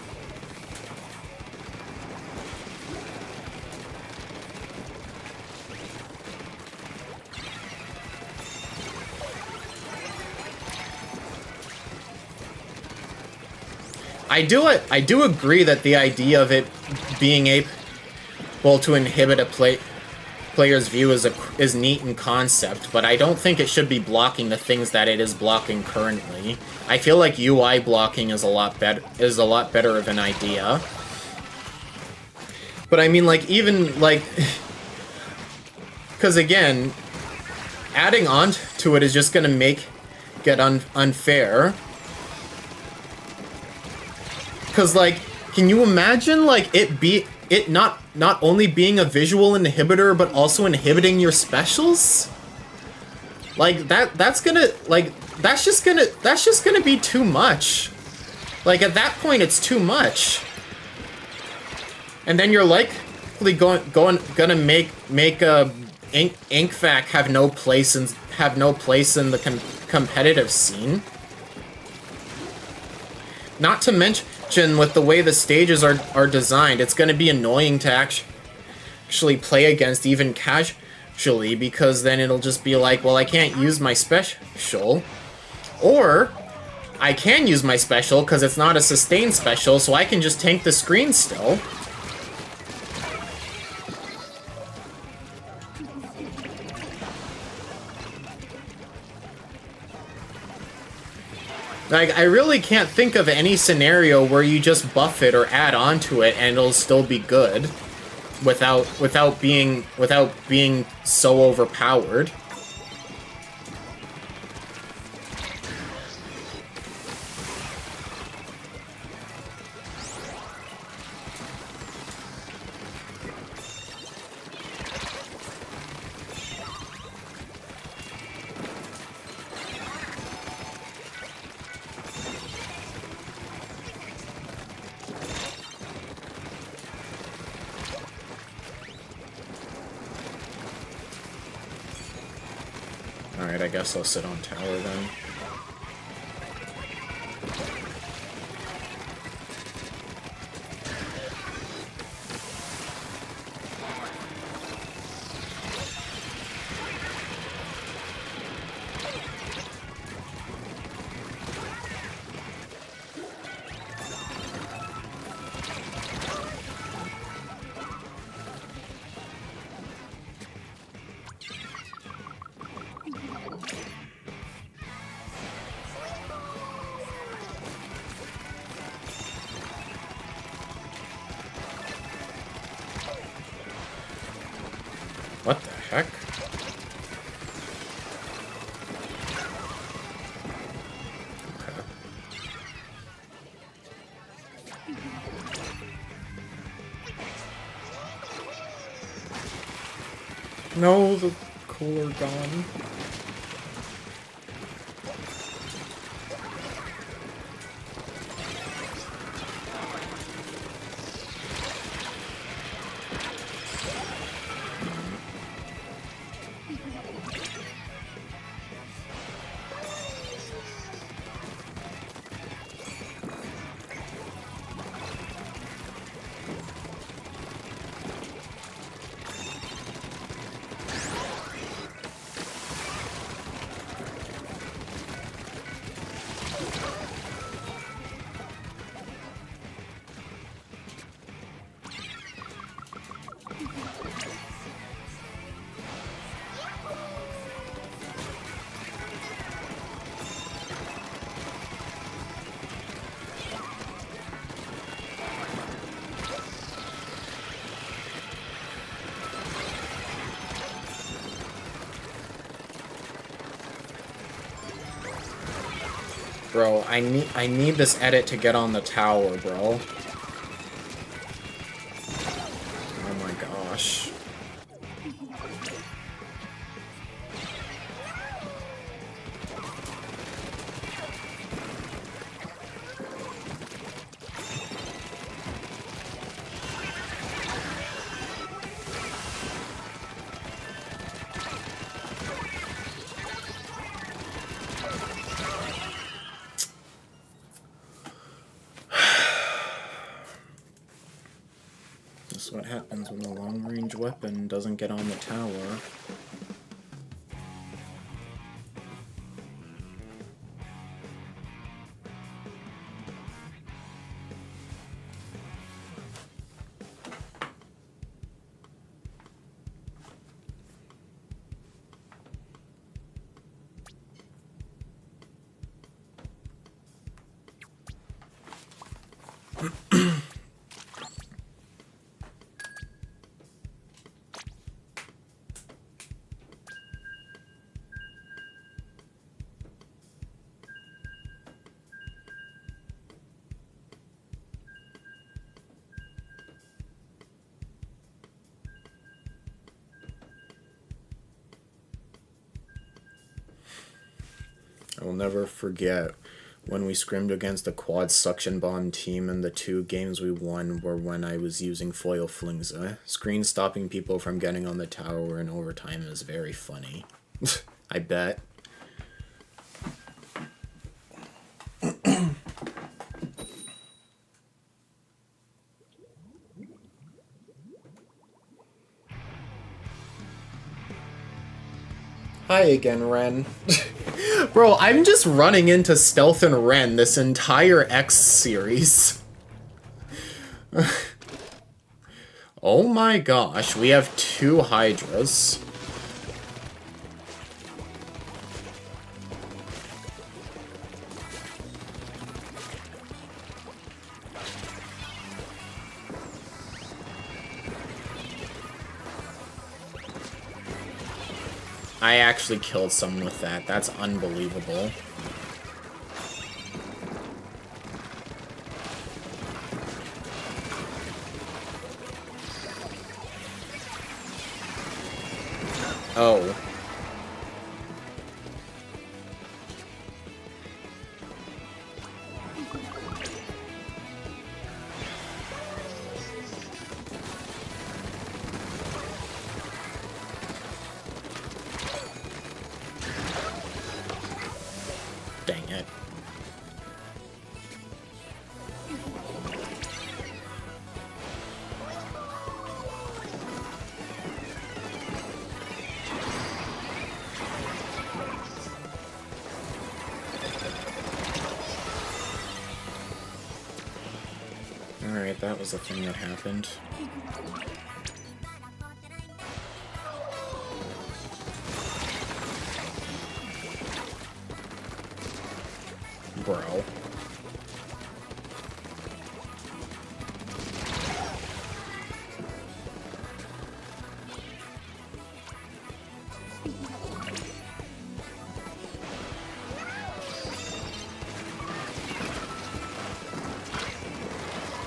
I do agree that the idea of it being able to inhibit a player's view is neat in concept, but I don't think it should be blocking the things that it is blocking currently. I feel like UI blocking is a lot better of an idea. But I mean, like, even like, because again, adding on to it is just gonna get unfair. Because, like, can you imagine, like, it not only being a visual inhibitor, but also inhibiting your specials? Like, that's just gonna be too much. Like, at that point, it's too much. And then you're likely gonna make a InkVac have no place in the competitive scene. Not to mention, with the way the stages are designed, it's going to be annoying to actually play against even casually, because then it'll just be like, well, I can't use my special, or I can use my special because it's not a sustained special, so I can just tank the screen still. Like, I really can't think of any scenario where you just buff it or add on to it and it'll still be good without being so overpowered. Alright, I guess I'll sit on tower then. What the heck? Okay. No, the cooler gone. Bro, I need this edit to get on the tower, bro. gosh. This is what happens when the long-range weapon doesn't get on the tower. I will never forget when we scrimmed against the quad suction bomb team, and the 2 games we won were when I was using foil flings. Screen stopping people from getting on the tower in overtime is very funny. I bet. Hi again, Ren. Bro, I'm just running into Stealth and Ren this entire X series. Oh my gosh, we have 2 Hydras. I actually killed someone with that. That's unbelievable. Oh. Dang it. Alright, that was the thing that happened. Bro.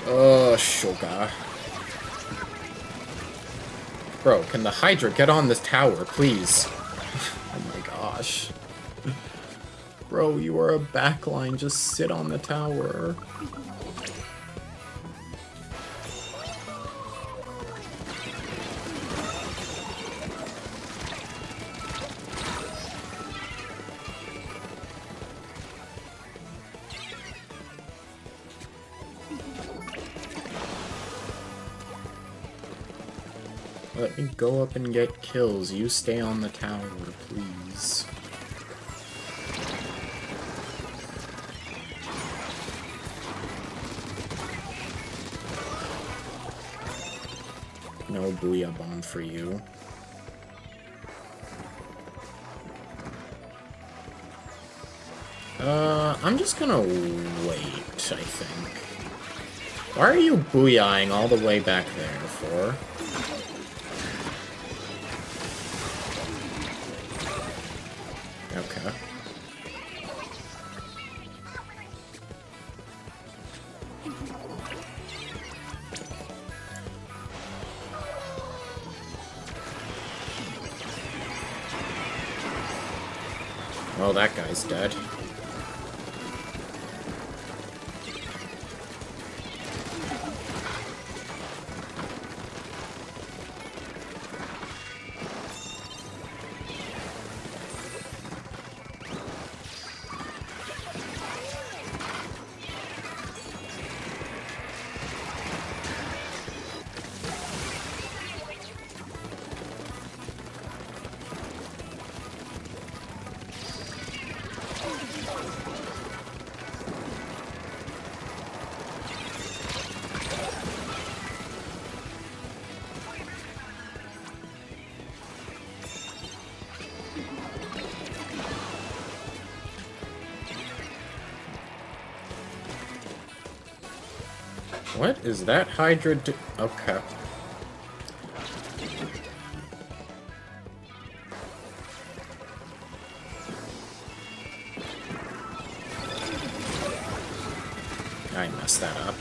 Oh, sugar. Bro, can the Hydra get on this tower, please? Oh my gosh. Bro, you are a backline. Just sit on the tower. Let me go up and get kills. You stay on the tower, please. No booyah bomb for you. I'm just gonna wait, I think. Why are you booyahing all the way back there for? Okay. Well, that guy's dead. What is that Hydra do? Okay. I messed that up.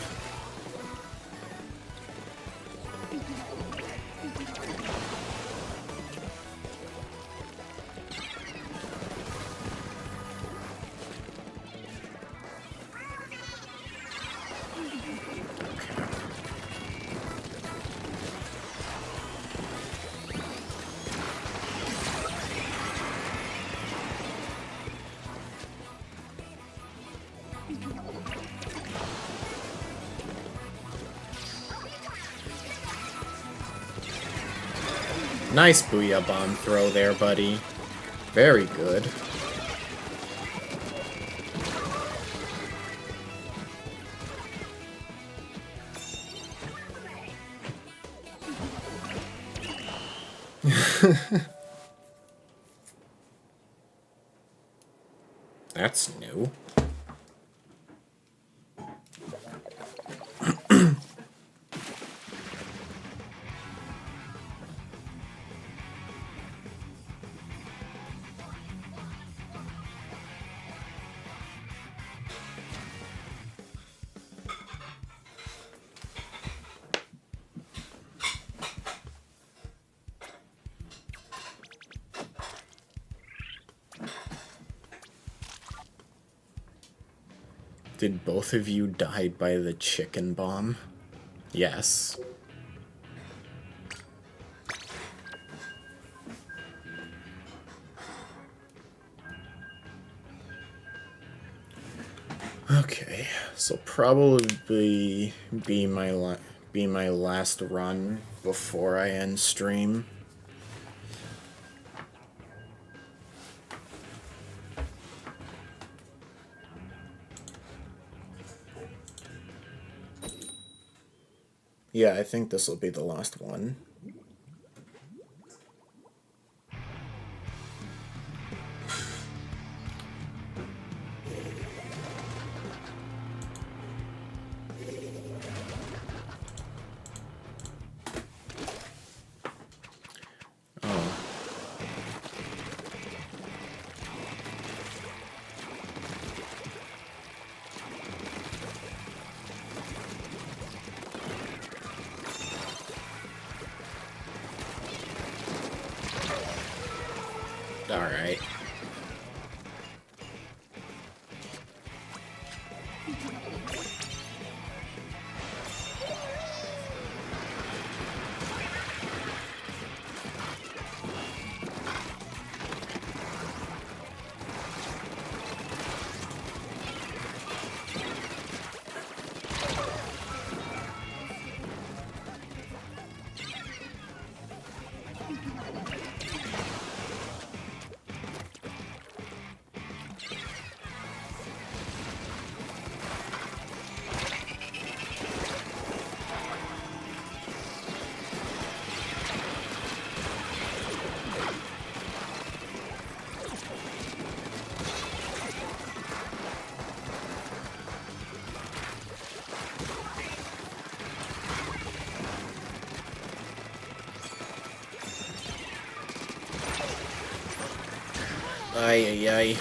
Nice Booyah Bomb throw there, buddy. Very good. That's new. Did both of you die by the chicken bomb? Yes. Okay, so probably be my last run before I end stream. Yeah, I think this will be the last one. Alright. Ay, ay, ay.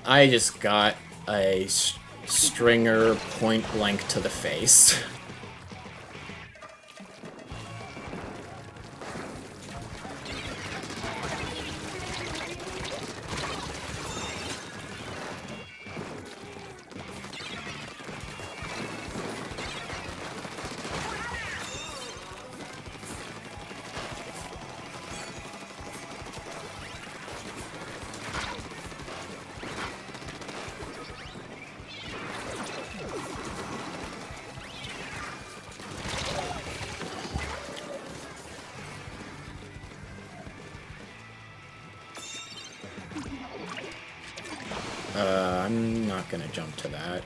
I just got a stringer point blank to the face. I'm not gonna jump to that.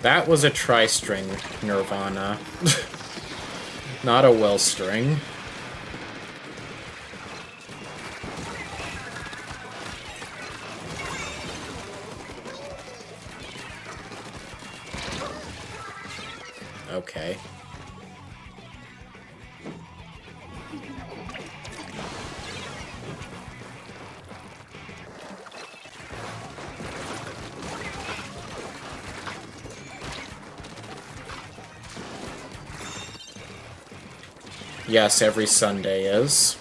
That was a tri-string Nirvana. Not a well string. Okay. Yes, every Sunday is.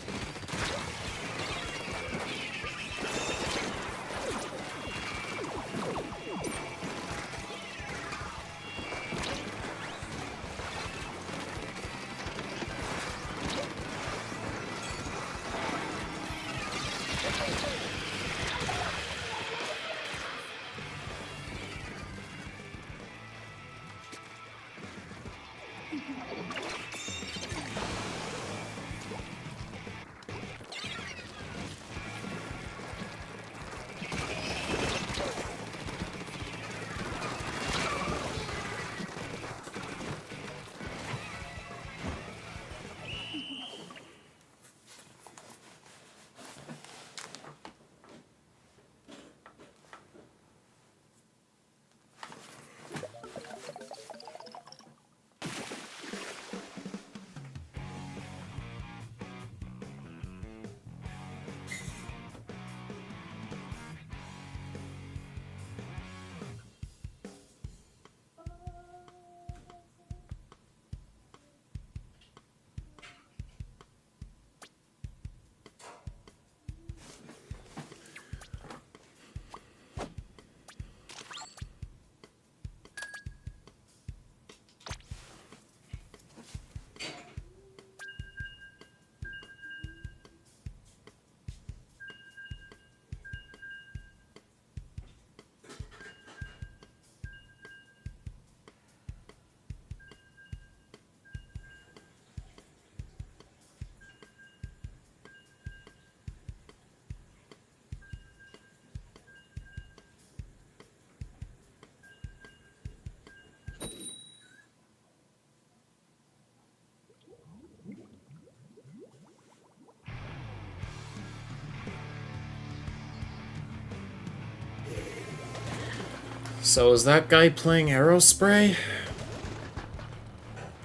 So is that guy playing Aerospray?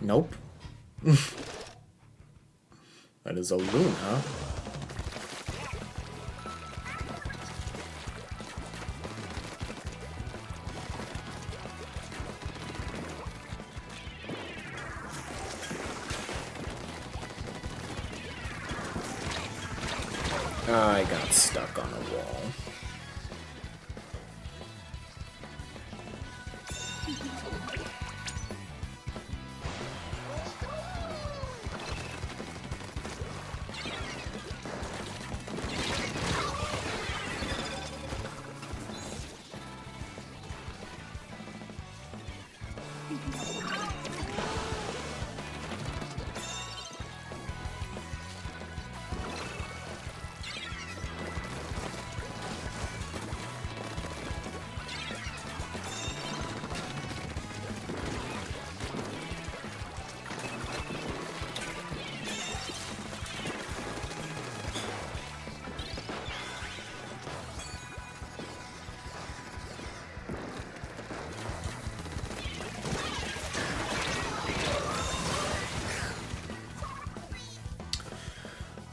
Nope. That is a Luna. I got stuck on a wall.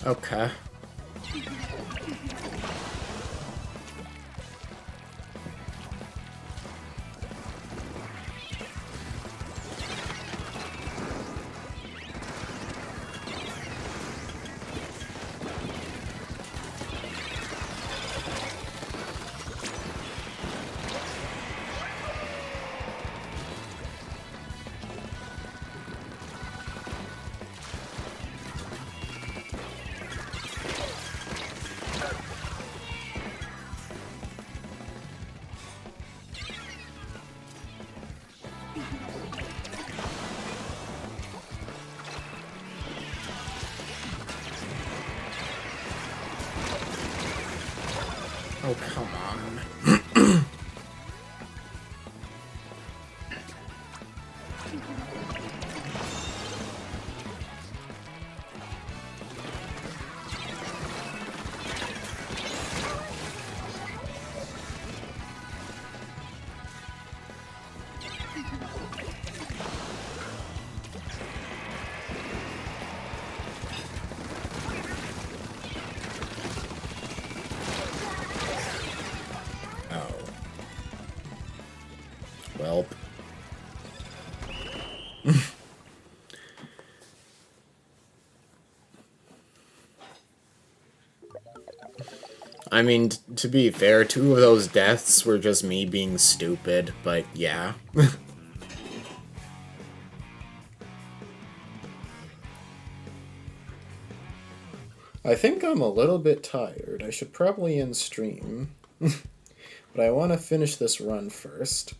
Okay. Oh, come on. Oh. Well. I mean, to be fair, 2 of those deaths were just me being stupid, but yeah. I think I'm a little bit tired. I should probably end stream. But I want to finish this run first.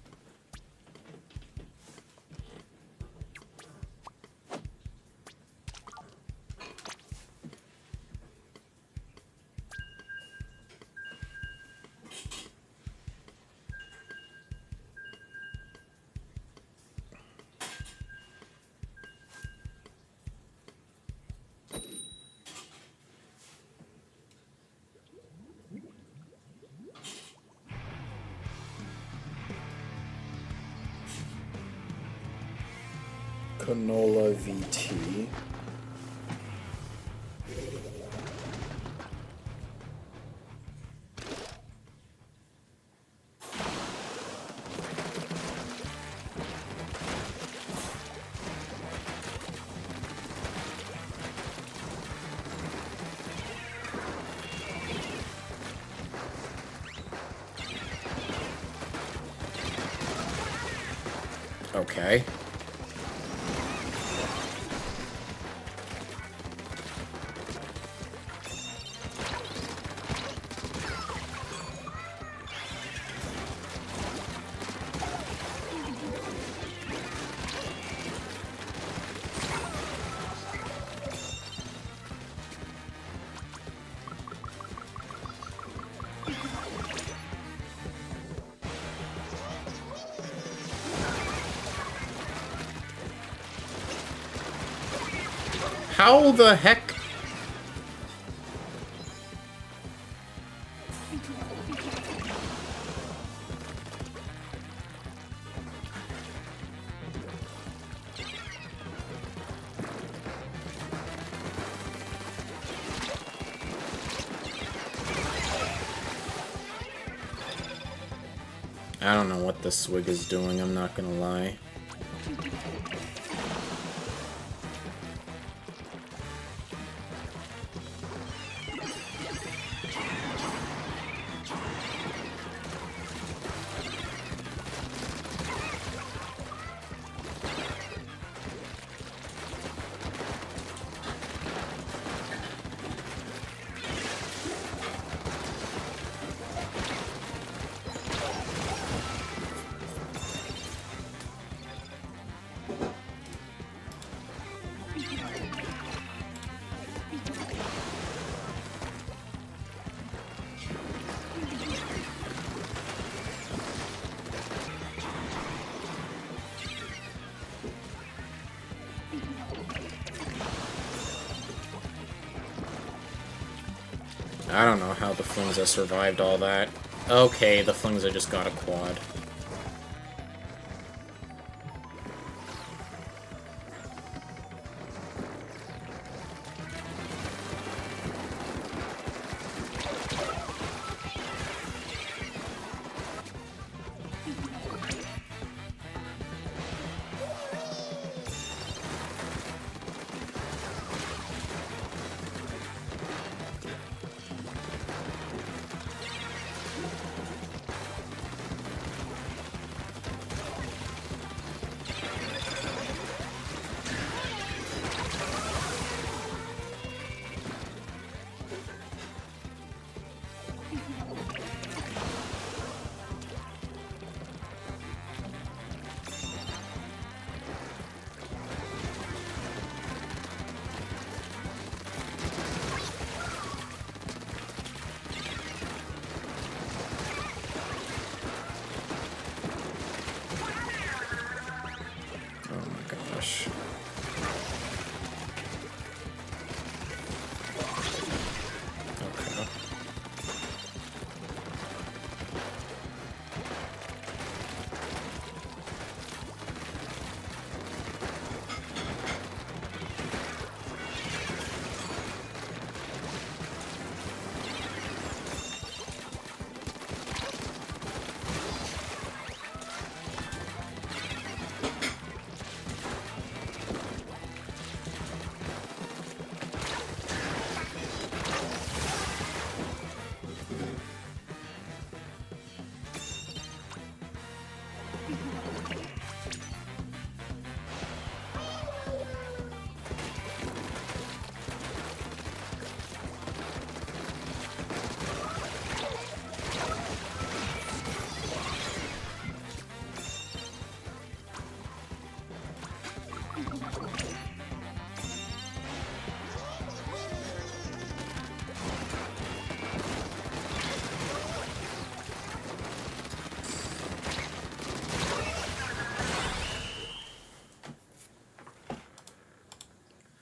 Canola VT. Okay. How the heck? I don't know what this swig is doing, I'm not gonna lie. I don't know how the Flingza survived all that. Okay, the Flingza just got a quad.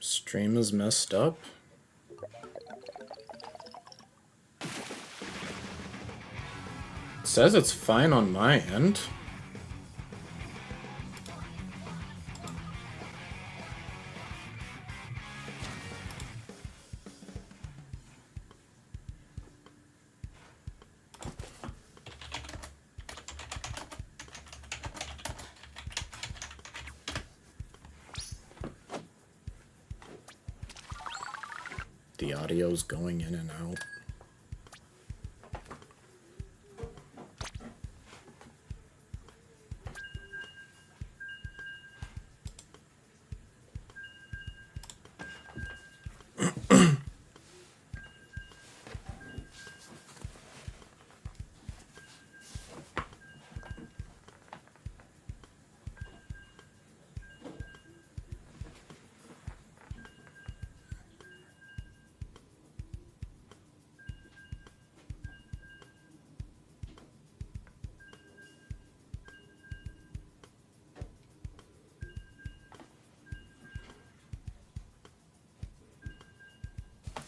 Stream is messed up. It says it's fine on my end. The audio's going in and out.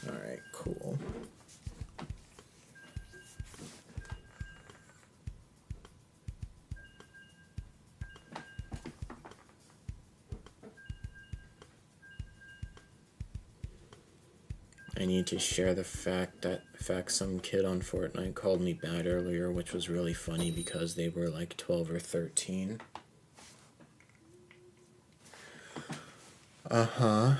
Alright, cool. I need to share the fact some kid on Fortnite called me bad earlier, which was really funny because they were like 12 or 13. Uh-huh.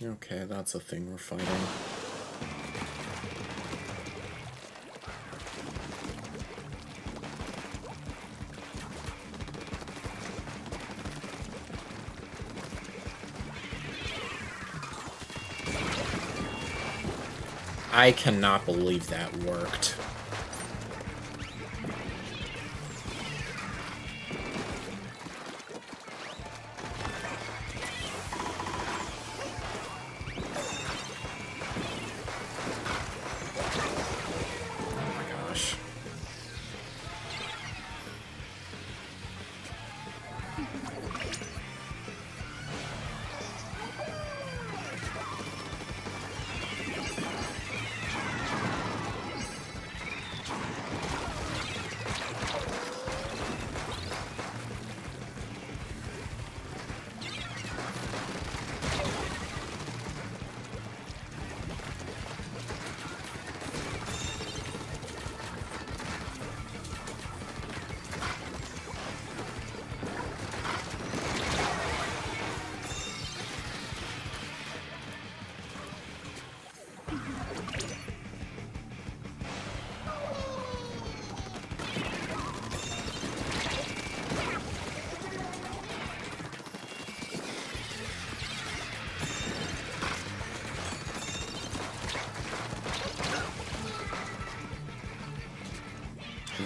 Okay, that's a thing we're fighting. I cannot believe that worked. Oh my gosh.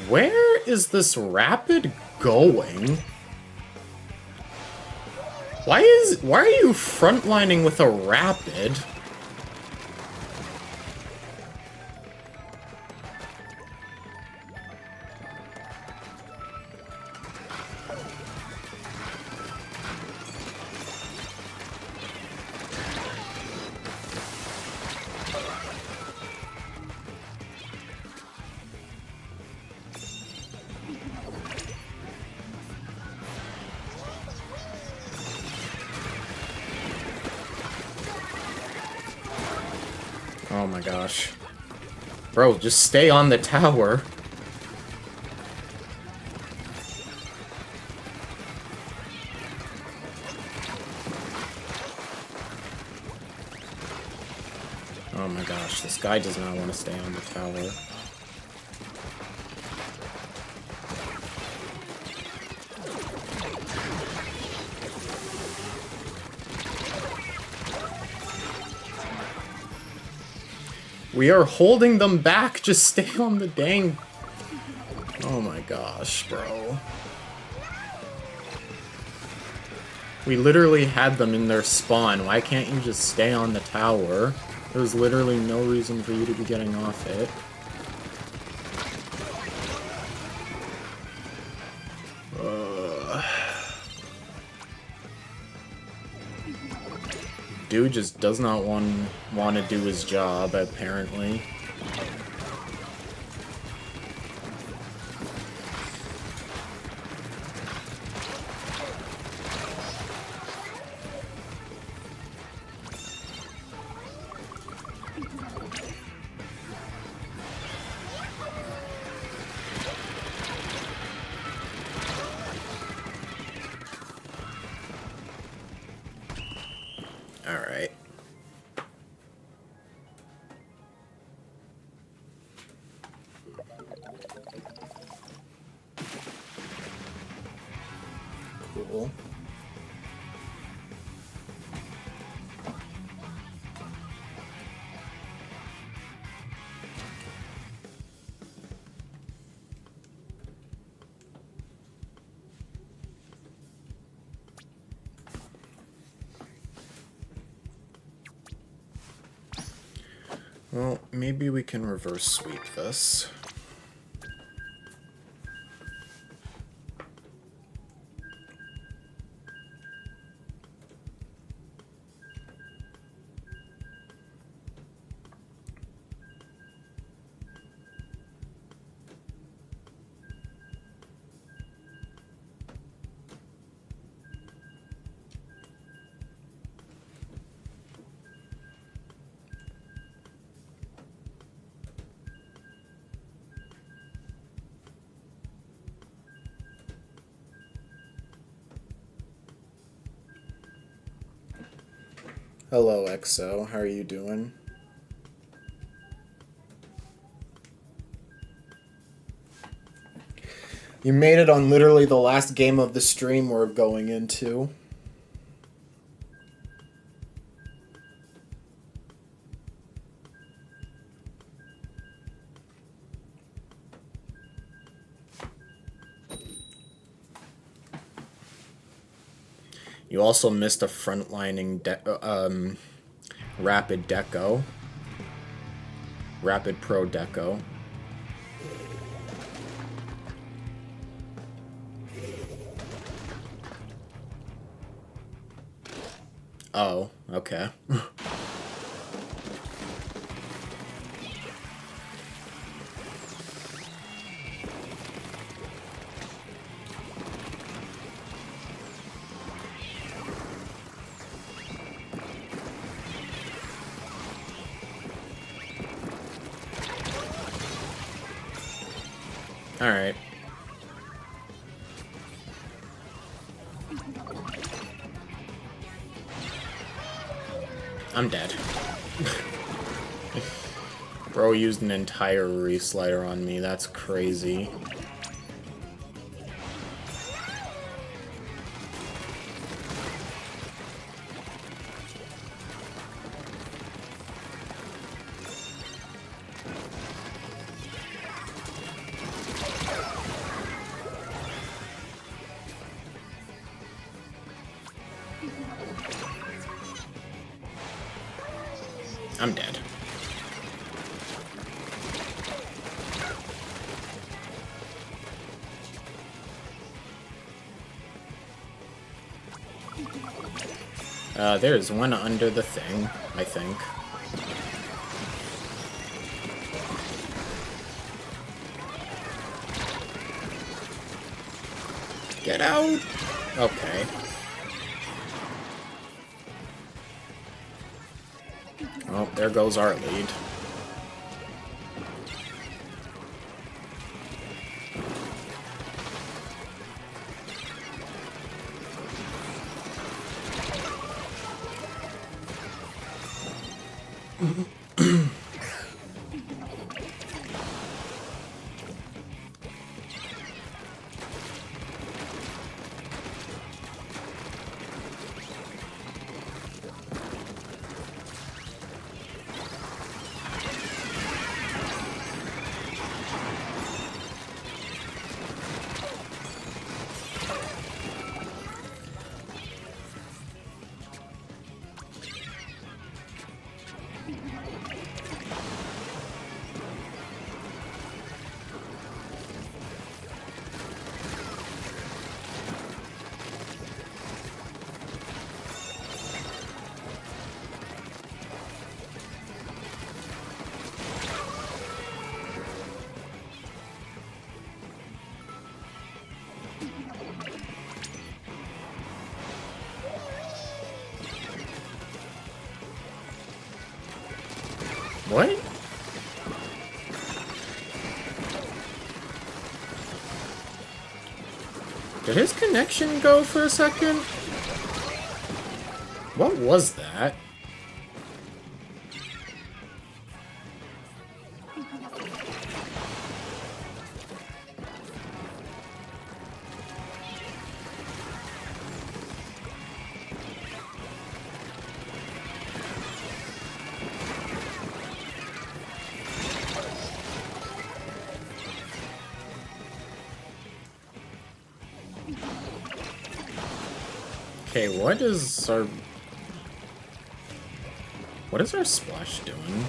Where is this rapid going? Why are you frontlining with a rapid? Oh my gosh. Bro, just stay on the tower. Oh my gosh, this guy does not want to stay on the tower. We are holding them back. Just stay on the dang... Oh my gosh, bro. We literally had them in their spawn. Why can't you just stay on the tower? There's literally no reason for you to be getting off it. Dude just does not want to do his job, apparently. Alright. Cool. Well, maybe we can reverse sweep this. Hello, EXO. How are you doing? You made it on literally the last game of the stream we're going into. You also missed a frontlining Rapid Deco. Rapid Pro Deco. Oh, okay. Alright. I'm dead. Bro used an entire re-slider on me. That's crazy. I'm dead. There's one under the thing, I think. Get out! Okay. Oh, there goes our lead. What? Did his connection go for a second? What was that? Okay, what is our splash doing?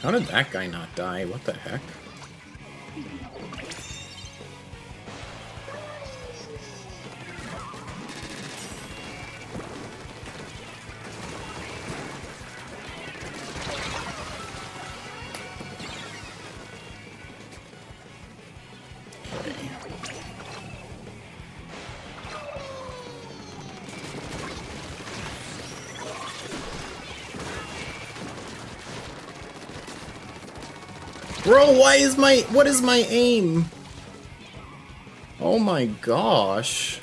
How did that guy not die? What the heck? Bro, what is my aim? Oh my gosh.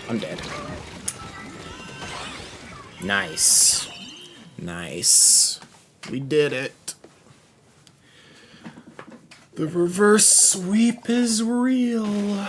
I'm dead. Nice. Nice. We did it. The reverse sweep is real.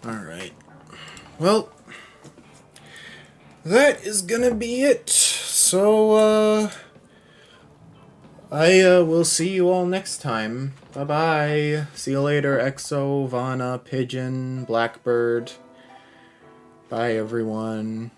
Alright. Well, that is gonna be it. So, I will see you all next time. Bye-bye. See you later, Exo, Vana, Pigeon, Blackbird. Bye, everyone.